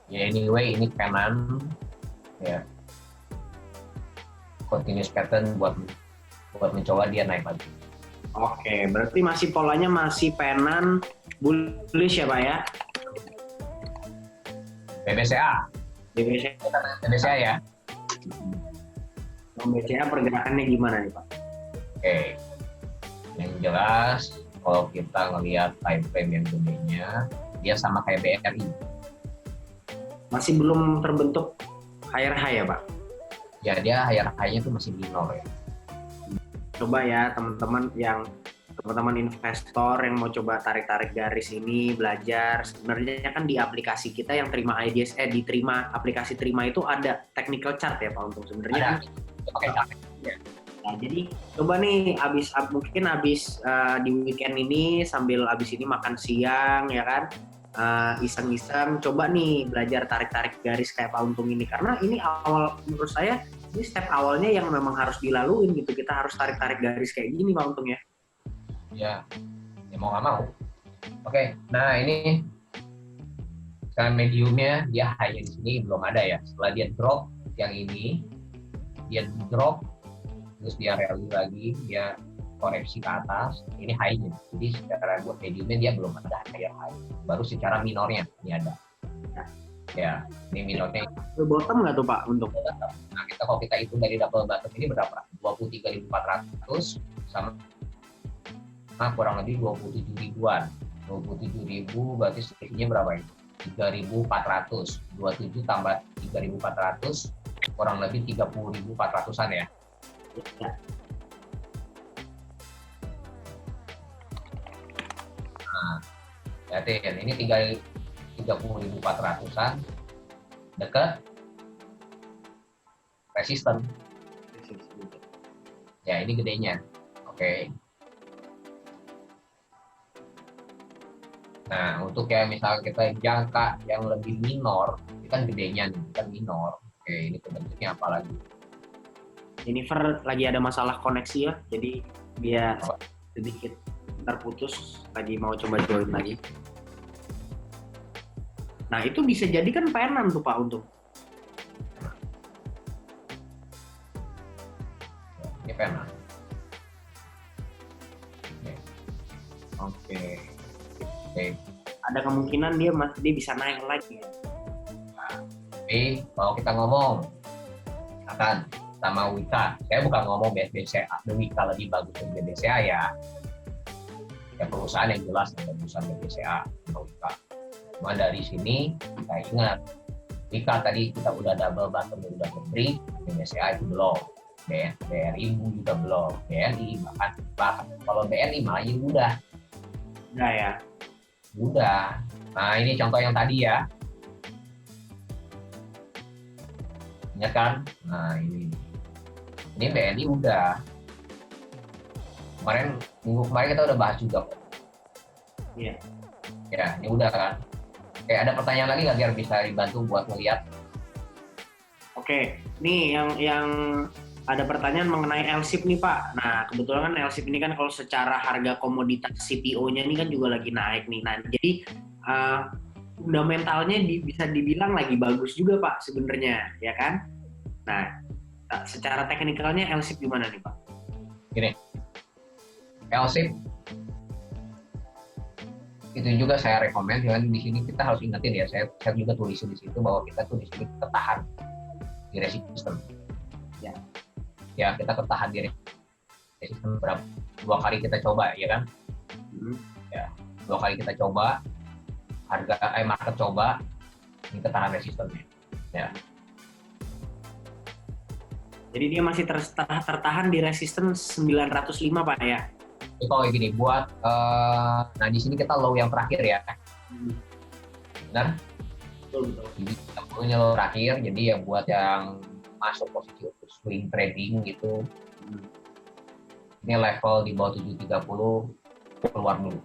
Ya anyway, ini penan. Ya. Continuous pattern buat mencoba dia naik lagi. Oke, berarti masih polanya masih penan bullish ya Pak ya? BBCA. BBCA ya. BBCA pergerakannya gimana nih Pak? Oke. Yang jelas kalau kita ngelihat time frame yang gedenya, dia sama kayak BRI. Masih belum terbentuk higher high ya Pak? Ya, dia higher high-nya tuh masih minor ya. Coba ya teman-teman investor yang mau coba tarik-tarik garis ini, belajar. Sebenarnya kan di aplikasi kita yang terima IDS, diterima aplikasi terima itu ada technical chart ya Pak Untung sebenarnya. Oke, Nah, jadi coba nih mungkin abis di weekend ini sambil abis ini makan siang ya kan, iseng-iseng coba nih belajar tarik-tarik garis kayak Pak Untung ini, karena ini menurut saya ini step awalnya yang memang harus dilaluin gitu, kita harus tarik-tarik garis kayak gini Pak Untung ya. Ya mau nggak mau. Oke, nah ini sekarang mediumnya dia high di sini belum ada ya. Setelah dia drop yang ini, dia drop terus dia rally lagi, dia koreksi ke atas, ini high-nya. Jadi secara buat mediumnya dia belum ada higher high. Baru secara minornya ini ada. Ya, ini minornya. Bottom nggak tuh Pak untuk? Nah, kalau kita hitung dari double bottom ini berapa? 23.400 sama kurang lebih 27 ribuan. 27 ribu berarti selisihnya berapa itu? 3.400. 27 tambah 3.400 kurang lebih 30.400-an ya. Ya. Nah, lihatin ini 30.400-an dekat resisten. Ya, ini gedenya. Oke. Nah, untuk yang misalnya kita jangka yang lebih minor, ini kan gedenya nih, kan minor. Oke, ini bentuknya apa lagi? Jennifer lagi ada masalah koneksi ya, jadi dia sedikit terputus, lagi mau coba join lagi. Nah, itu bisa jadi kan penan tuh Pak Untung. Ini penan. Oke. Oke. Ada kemungkinan dia bisa naik lagi. Tapi kalau kita ngomong akan sama Wika, saya bukan ngomong BBCA, Wika lebih bagus dari BBCA ya. Ya perusahaan yang jelas ada perusahaan BBCA atau Wika. Cuma dari sini kita ingat, Wika tadi kita udah double bottom, udah break, BBCA itu belum. BRI juga belum, BNI bahkan kalau BNI malah ya udah. Udah ya. Udah. Nah, ini contoh yang tadi ya. Ingat kan? Nah, ini BNI udah. Minggu kemarin kita udah bahas juga. Iya. Ya, ini udah kan. Oke, ada pertanyaan lagi nggak biar bisa dibantu buat ngeliat? Oke, nih yang ada pertanyaan mengenai LSIP nih Pak. Nah, kebetulan kan LSIP ini kan kalau secara harga komoditas CPO-nya ini kan juga lagi naik nih. Nah, jadi fundamentalnya bisa dibilang lagi bagus juga Pak sebenarnya, ya kan? Nah, secara teknikalnya LSIP gimana nih Pak? Gini, LSIP itu juga saya rekomend. Cuman di sini kita harus ingetin ya, saya juga tulisin di situ bahwa kita tuh di sini ketahan di resisten. Ya kita ketahan di resisten berapa? 2 kali kita coba, ya kan? Ya, 2 kali kita coba, market coba, ini ketahan resistennya. Ya. Jadi dia masih tertahan di resisten 905 Pak ya? Itu kayak gini, buat nah di sini kita low yang terakhir ya. Benar? Betul. Jadi kita punya low terakhir, jadi ya buat yang masuk posisi untuk swing trading gitu, ini level di bawah 730 keluar dulu.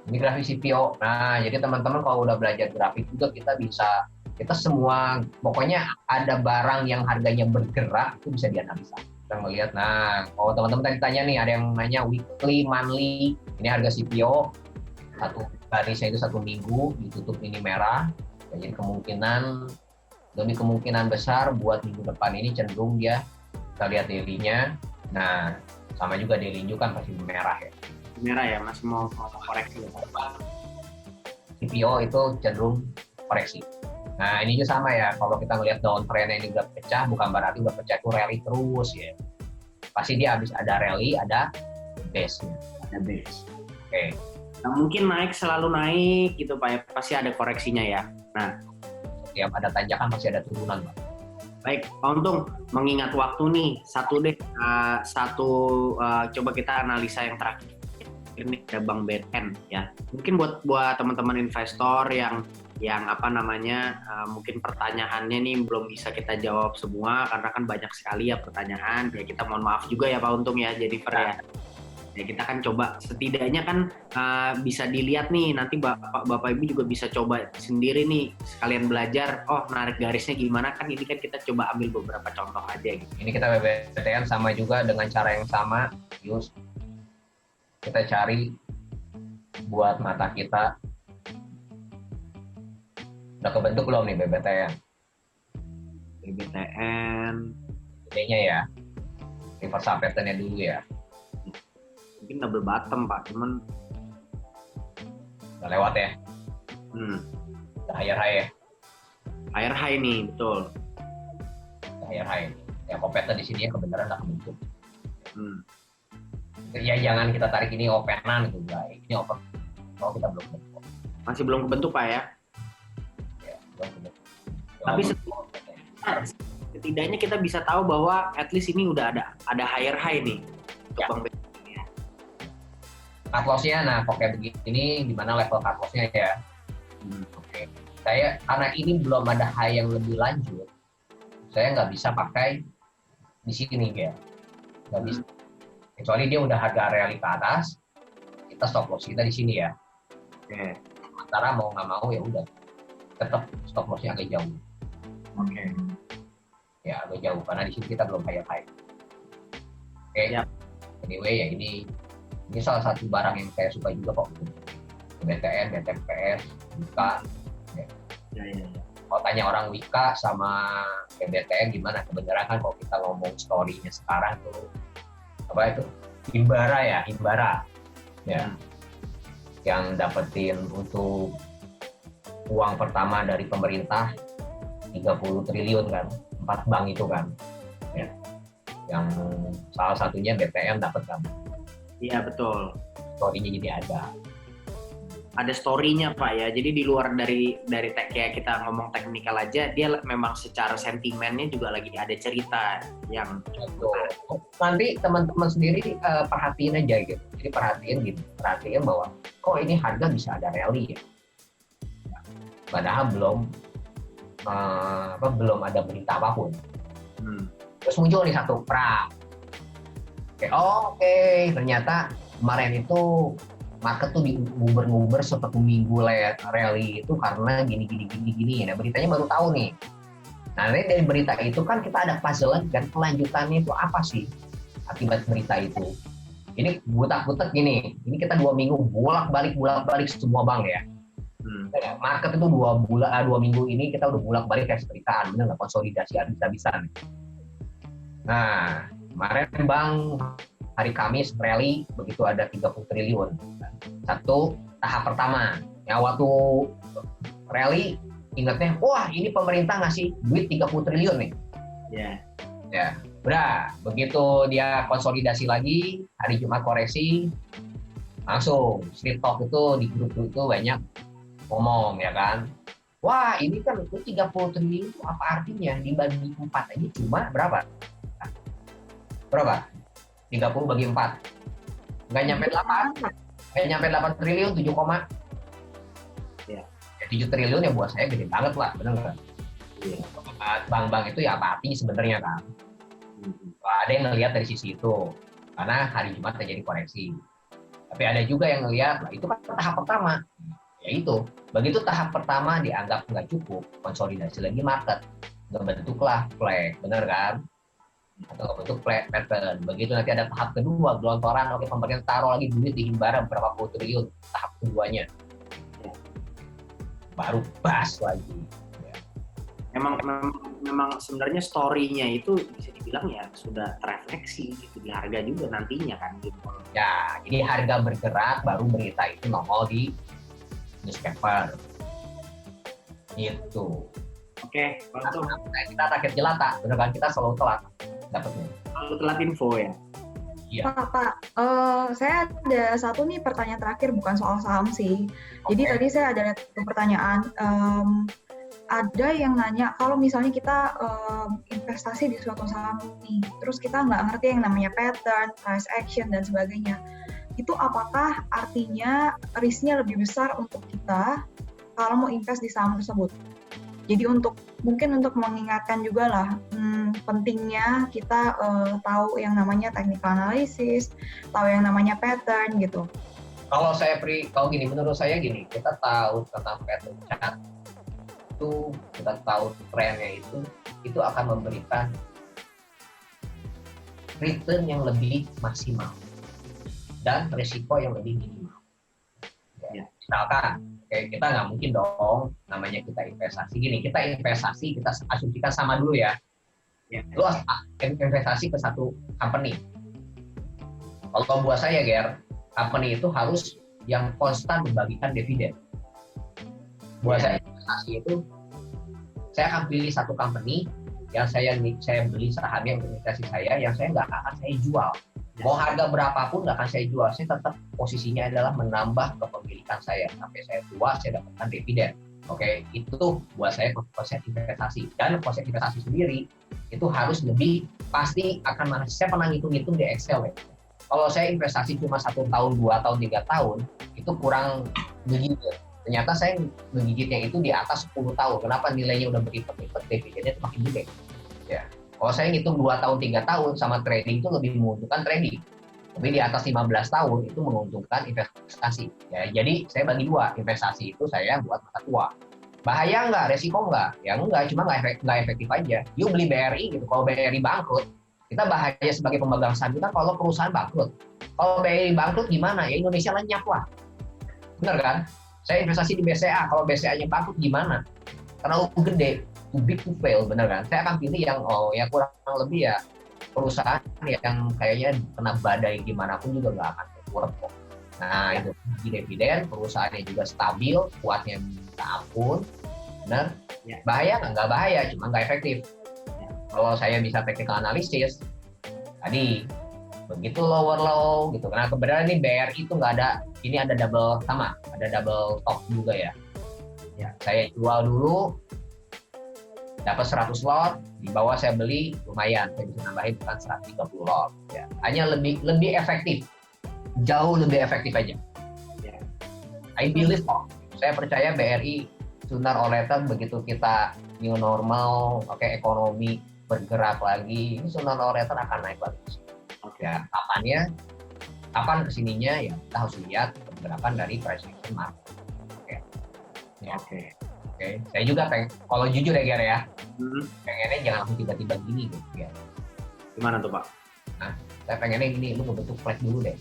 Ini grafik CPO. Nah, jadi teman-teman kalau udah belajar grafik juga kita semua, pokoknya ada barang yang harganya bergerak itu bisa dianalisa. Kita melihat, nah kalau teman-teman tadi tanya nih, ada yang nanya weekly, monthly, ini harga CPO, satu garisnya itu 1 minggu, ditutup ini merah, jadi kemungkinan besar buat minggu depan ini cenderung dia, kita lihat daily-nya, nah sama juga daily juga kan pasti merah ya. Merah ya, masih mau koreksi ya Pak? CPO itu cenderung koreksi. Nah ini juga sama ya, kalau kita ngelihat downtrend ini udah pecah, bukan berarti udah pecah itu rally terus ya. Pasti dia habis ada rally, ada base-nya. Ada base. Oke. Nah, mungkin naik selalu naik gitu Pak ya, pasti ada koreksinya ya. Nah, setiap ada tanjakan pasti ada turunan, Pak. Baik, Pak Untung, mengingat waktu nih, coba kita analisa yang terakhir. Ini ada Bank BTN ya. Mungkin buat teman-teman investor yang mungkin pertanyaannya nih belum bisa kita jawab semua karena kan banyak sekali ya pertanyaan. Ya kita mohon maaf juga ya Pak Untung ya, Jennifer ya. Ya kita kan coba setidaknya kan bisa dilihat nih, nanti Bapak Ibu juga bisa coba sendiri nih, sekalian belajar, narik garisnya gimana, kan ini kan kita coba ambil beberapa contoh aja gitu. Ini kita BBTN sama juga dengan cara yang sama, Yus. Kita cari buat mata kita. Udah kebentuk belum nih BBTN? BBTN. Idenya ya, reversal pattern-nya dulu ya. Mungkin double bottom Pak, cuman udah lewat ya. Udah higher high ya. Higher high nih, betul. Udah higher high. Ya pattern di sini ya kebenaran udah kebentuk. Ya jangan kita tarik ini openan gitu guys. Ini open. Kalau kita belum kebentuk. Masih belum kebentuk Pak ya? Ya, belum kebentuk. Tapi setidaknya kita bisa tahu bahwa at least ini udah ada higher high nih. Ya. Cut loss-nya, nah kok kayak begini, di mana level cut loss-nya ya. Oke. Saya, karena ini belum ada high yang lebih lanjut, saya nggak bisa pakai di sini ya. Nggak bisa. Kecuali dia udah harga rally ke atas, kita stop loss kita di sini ya. Oke. Sementara mau nggak mau ya udah, tetap stop loss-nya agak jauh. Oke. Ya agak jauh, karena di sini kita belum high. Oke. Ya. Anyway ya ini salah satu barang yang saya suka juga kok. BTN, BTPS, Wika. Ya. Kalau tanya orang Wika sama BTN gimana? Kebenaran kan kalau kita ngomong story-nya sekarang tuh apa itu? Himbara ya. Ya. Yang dapetin untuk uang pertama dari pemerintah 30 triliun kan. 4 bank itu kan. Ya. Yang salah satunya BTN dapat kan. Iya betul. Story-nya jadi ada. Ada story-nya Pak ya. Jadi di luar dari kayak kita ngomong teknikal aja, dia memang secara sentimennya juga lagi ada cerita yang betul. Nanti teman-teman sendiri perhatiin aja gitu. Jadi perhatiin bahwa kok ini harga bisa ada rally ya. Padahal belum ada berita apapun. Terus muncul nih satu Oke, ternyata kemarin itu market tuh nguber-nguber seperti minggu rally itu karena gini. Nah, beritanya baru tahu nih. Nah, dari berita itu kan kita ada puzzle kan, kelanjutannya itu apa sih akibat berita itu. Ini butak-butak gini, ini kita 2 minggu bolak-balik semua bank ya. Market itu 2 minggu ini kita udah bolak-balik kayak setrikaan, bener nggak, konsolidasi habis-habisan. Nah, kemarin bank hari Kamis rally begitu ada 30 triliun. Satu tahap pertama, yang waktu rally ingatnya, wah ini pemerintah ngasih duit 30 triliun nih. Ya, udah begitu dia konsolidasi lagi, hari Jumat koreksi, langsung street talk itu di grup itu banyak ngomong ya kan. Wah ini kan itu 30 triliun itu apa artinya? Dibagi 4 aja cuma berapa? 30 bagi 4. Nggak nyampe 8 triliun, 7, ya 7 triliun ya buat saya gede banget lah, bener nggak? Iya. Bank-bank itu ya apa artinya sebenarnya kan? Ada yang ngelihat dari sisi itu, karena hari Jumat terjadi koreksi. Tapi ada juga yang ngelihat, itu kan tahap pertama. Ya itu, begitu tahap pertama dianggap nggak cukup, konsolidasi lagi market, ngebentuklah flag, bener kan? Atau ngebentuk flag pattern. Begitu nanti ada tahap kedua, gelontoran, oke pemerintah taruh lagi duit di Himbara berapa puluh triliun, tahap keduanya. Baru bas lagi. Memang sebenarnya story-nya itu bisa dibilang ya sudah terefleksi gitu di harga juga nantinya kan gitu. Ya, jadi harga bergerak baru berita itu nongol di newspaper. Gitu. Oke, kalau kita rakyat jelata, bener kan, kita selalu telat dapatnya. Selalu telat info ya. Iya. Pak, saya ada satu nih pertanyaan terakhir, bukan soal saham sih. Jadi tadi saya ada satu pertanyaan. Ada yang nanya, kalau misalnya kita investasi di suatu saham nih, terus kita nggak ngerti yang namanya pattern, price action, dan sebagainya, itu apakah artinya risknya lebih besar untuk kita kalau mau invest di saham tersebut? Jadi mungkin untuk mengingatkan juga lah, pentingnya kita tahu yang namanya technical analysis, tahu yang namanya pattern gitu. Kalau gini, menurut saya gini, kita tahu tentang pattern chart, itu kita tahu trennya itu akan memberikan return yang lebih maksimal dan risiko yang lebih minimal. Ya. Misalkan, kita nggak mungkin dong namanya kita investasi gini. Kita investasi, kita asumsikan sama dulu ya. Lu investasi ke satu company. Kalau buat saya, Ger, company itu harus yang konstan membagikan dividen. Buat saya investasi itu, saya akan pilih satu company yang saya beli sahamnya untuk investasi saya, yang saya nggak akan saya jual. Mau harga berapapun nggak akan saya jual. Saya tetap posisinya adalah menambah kepemilikan saya sampai saya tua, saya dapatkan dividen. Oke, itu buat saya konsep investasi. Dan konsep investasi sendiri itu harus lebih pasti akan. Saya pernah ngitung-ngitung di Excel ya. Kalau saya investasi cuma 1 tahun, 2 tahun, 3 tahun, itu kurang begini. Ternyata saya menggigitnya itu di atas 10 tahun. Kenapa nilainya udah berlipat-lipat, dividennya itu makin gede. Ya. Kalau saya ngitung 2 tahun, 3 tahun sama trading itu lebih menguntungkan trading. Tapi di atas 15 tahun itu menguntungkan investasi. Ya, jadi saya bagi dua, investasi itu saya buat masa tua. Bahaya nggak? Resiko nggak? Ya nggak, cuma nggak efektif aja. Yuk beli BRI gitu, kalau BRI bangkrut, kita bahaya sebagai pemegang saham kita kalau perusahaan bangkrut. Kalau BRI bangkrut gimana? Ya Indonesia lenyap lah. Bener kan? Saya investasi di BCA, kalau BCA-nya bangkrut gimana? Terlalu gede, too big to fail, bener kan? Saya akan pilih yang ya kurang lebih ya perusahaan yang kayaknya kena badai gimana pun juga nggak akan kurang kok. Nah itu dividen, perusahaannya juga stabil, kuatnya minta ampun, bener? Bahaya nggak bahaya, cuma nggak efektif. Kalau saya bisa technical analysis, tadi begitu lower low gitu. Karena kebenaran ini BRI itu nggak ada, ini ada double top juga ya. Ya, saya jual dulu, dapat 100 lot, di bawah saya beli lumayan, saya bisa nambahin bukan 130 lot. Ya. Hanya lebih efektif, jauh lebih efektif aja. Ya. I believe saya percaya BRI sooner or later begitu kita new normal, ekonomi bergerak lagi, ini sooner or later akan naik lagi. Ya, kapan kesininya ya kita harus lihat berapa dari price action market. Oke. Ya. Oke. Oke. Saya juga kalau jujur ya Ger ya, pengennya jangan langsung tiba-tiba gini gitu ya. Gimana tuh Pak? Nah, saya pengennya gini, lu ngebentuk flag dulu deh.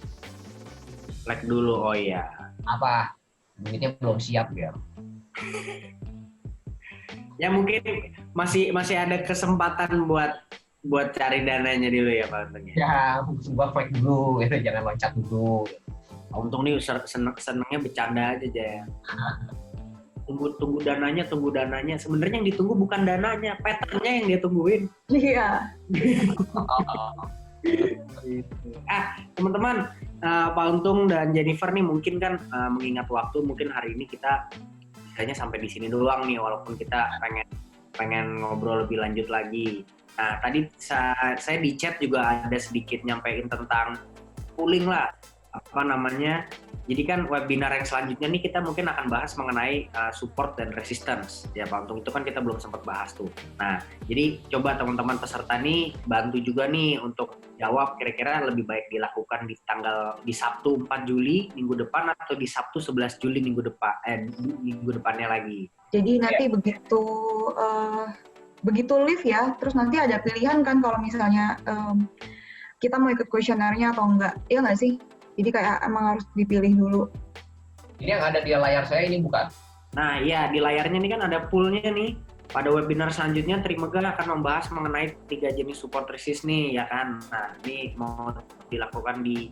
Flag dulu, oh iya. Apa? Duitnya belum siap Ger. Ya mungkin masih ada kesempatan buat cari dananya dulu ya Pak Untung ya. Ya, gua flag dulu, gitu. Jangan loncat dulu. Pak Untung nih senengnya bercanda aja ya. Tunggu dananya. Sebenarnya yang ditunggu bukan dananya, patternnya yang dia tungguin. Iya. Teman-teman, Pak Untung dan Jennifer nih mungkin kan mengingat waktu, mungkin hari ini kita bisanya sampai di sini doang nih, walaupun kita pengen ngobrol lebih lanjut lagi. Nah, tadi saya di chat juga ada sedikit nyampein tentang pooling lah, jadi kan webinar yang selanjutnya nih kita mungkin akan bahas mengenai support dan resistance ya Pak Untung, itu kan kita belum sempat bahas tuh. Nah, jadi coba teman-teman peserta nih bantu juga nih untuk jawab kira-kira lebih baik dilakukan di Sabtu 4 Juli minggu depan atau di Sabtu 11 Juli minggu depannya lagi. Jadi nanti begitu live ya, terus nanti ada pilihan kan kalau misalnya kita mau ikut kuesionernya atau enggak, iya nggak sih? Jadi kayak emang harus dipilih dulu. Ini yang ada di layar saya ini bukan? Nah iya, di layarnya ini kan ada poolnya nih. Pada webinar selanjutnya Trimegah akan membahas mengenai 3 jenis support resist nih ya kan. Nah ini mau dilakukan di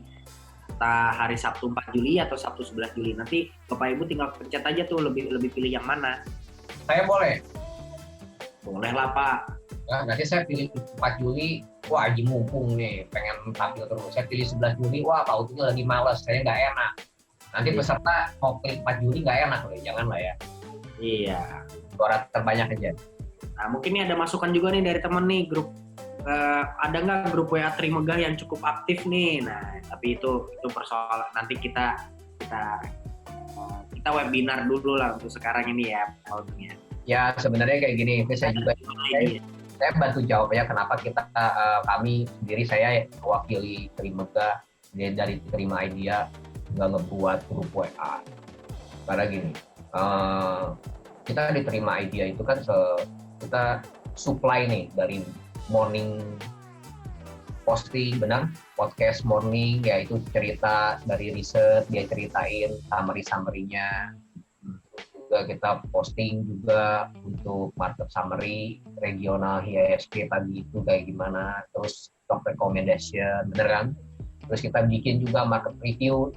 hari Sabtu 4 Juli atau Sabtu 11 Juli. Nanti Bapak Ibu tinggal pencet aja tuh lebih pilih yang mana. Saya boleh? Boleh lah Pak. Nah, nanti saya pilih 4 Juli, wah Haji mumpung nih, pengen tampil terus. Saya pilih 11 Juli, wah Pak Utunya lagi males, saya nggak enak. Nanti peserta mau pilih 4 Juli nggak enak, jangan lah ya. Iya. Suara terbanyak aja. Nah mungkin nih ada masukan juga nih dari temen nih, ada nggak grup WA Trimegah yang cukup aktif nih? Nah tapi itu persoalan, nanti kita webinar dulu lah untuk sekarang ini ya Pak Utunya. Ya sebenarnya kayak gini, saya juga saya bantu jawab ya kenapa kami sendiri, saya mewakili Trimegah dari Terima Idea nggak ngebuat grup WA. Karena gini, kita di Terima Idea itu kan kita supply nih dari morning posting, benar, podcast morning, yaitu cerita dari riset, dia ceritain summary-nya. Kita posting juga untuk market summary regional IISG pagi itu kayak gimana, terus stock recommendation, bener kan? Terus kita bikin juga market review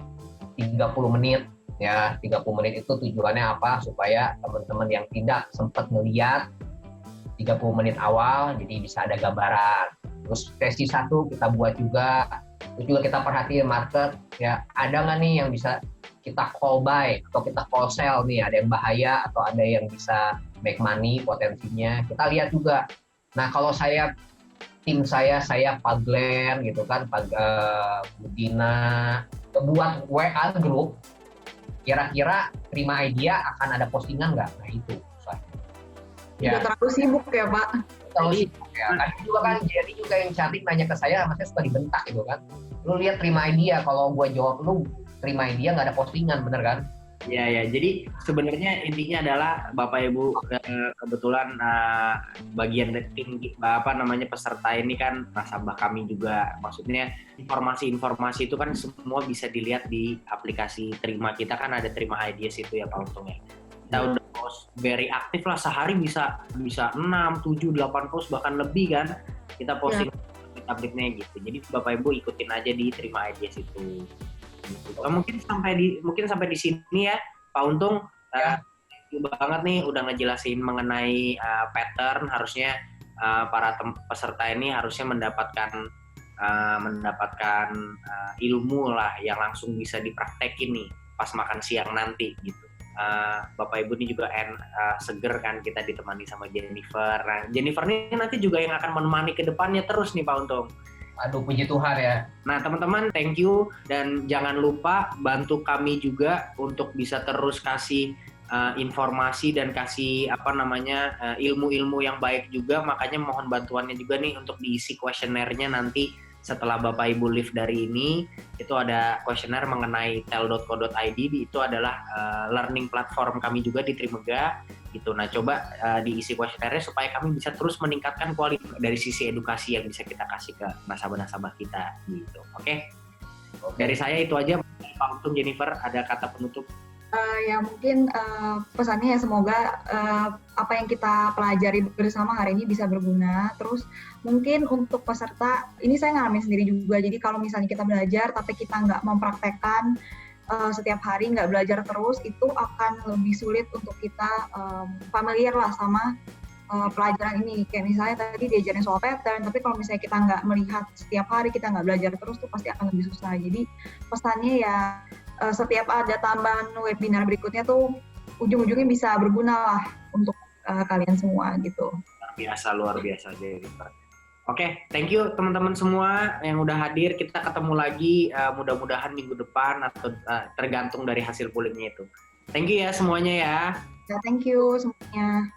30 menit ya, 30 menit itu tujuannya apa? Supaya teman-teman yang tidak sempat melihat 30 menit awal jadi bisa ada gambaran. Terus sesi 1 kita buat juga, terus juga kita perhatiin market ya, ada nggak nih yang bisa kita call buy atau kita call sell nih, ada yang bahaya atau ada yang bisa make money potensinya, kita lihat juga. Nah kalau tim saya Pak Glenn gitu kan, Pak Budina, buat WA group, kira-kira Terima Idea akan ada postingan nggak? Nah itu ya. Udah terlalu sibuk ya Pak. Terlalu sibuk ya. Kan juga kan jadi juga yang cantik nanya ke saya suka dibentak gitu kan. Lu lihat Terima Idea, kalau gua jawab lu Terima Idea nggak ada postingan, bener kan? Ya. Jadi sebenarnya intinya adalah Bapak Ibu kebetulan bagian tim peserta ini kan nasabah kami juga. Maksudnya informasi itu kan semua bisa dilihat di aplikasi Terima kita, kan ada Terima Ideas itu ya Pak Untung ya. Kita udah post very aktif lah, sehari bisa 6, 7, 8 post bahkan lebih kan. Kita posting update-nya gitu. Jadi Bapak Ibu ikutin aja di Terima Ideas itu. Mungkin sampai di sini ya Pak Untung. Thank you banget nih udah ngejelasin mengenai pattern. Harusnya para peserta ini harusnya mendapatkan ilmu lah yang langsung bisa dipraktekin nih pas makan siang nanti gitu. Bapak Ibu ini juga seger kan kita ditemani sama Jennifer. Nah, Jennifer ini nanti juga yang akan menemani ke depannya terus nih Pak Untung. Aduh, puji Tuhan ya. Nah teman-teman, thank you, dan jangan lupa bantu kami juga untuk bisa terus kasih informasi dan kasih ilmu-ilmu yang baik juga. Makanya mohon bantuannya juga nih untuk diisi kuesionernya nanti setelah Bapak Ibu leave dari ini, itu ada kuesioner mengenai tel.co.id, itu adalah learning platform kami juga di Trimega gitu. Nah, coba diisi kuesionernya supaya kami bisa terus meningkatkan kualitas dari sisi edukasi yang bisa kita kasih ke nasabah-nasabah kita gitu. Oke. Dari saya itu aja. Pak Untung, Jennifer, ada kata penutup? Ya mungkin pesannya ya semoga apa yang kita pelajari bersama hari ini bisa berguna. Terus mungkin untuk peserta, ini saya ngalamin sendiri juga, jadi kalau misalnya kita belajar tapi kita nggak mempraktekkan setiap hari, nggak belajar terus, itu akan lebih sulit untuk kita familiar lah sama pelajaran ini. Kayak misalnya tadi diajarin soal pattern, tapi kalau misalnya kita nggak melihat setiap hari, kita nggak belajar terus, tuh pasti akan lebih susah. Jadi pesannya ya setiap ada tambahan webinar berikutnya tuh ujung-ujungnya bisa berguna lah untuk kalian semua gitu. Luar biasa Jennifer. Oke, thank you teman-teman semua yang udah hadir. Kita ketemu lagi mudah-mudahan minggu depan atau tergantung dari hasil pollingnya itu. Thank you ya semuanya ya. Ya, thank you semuanya.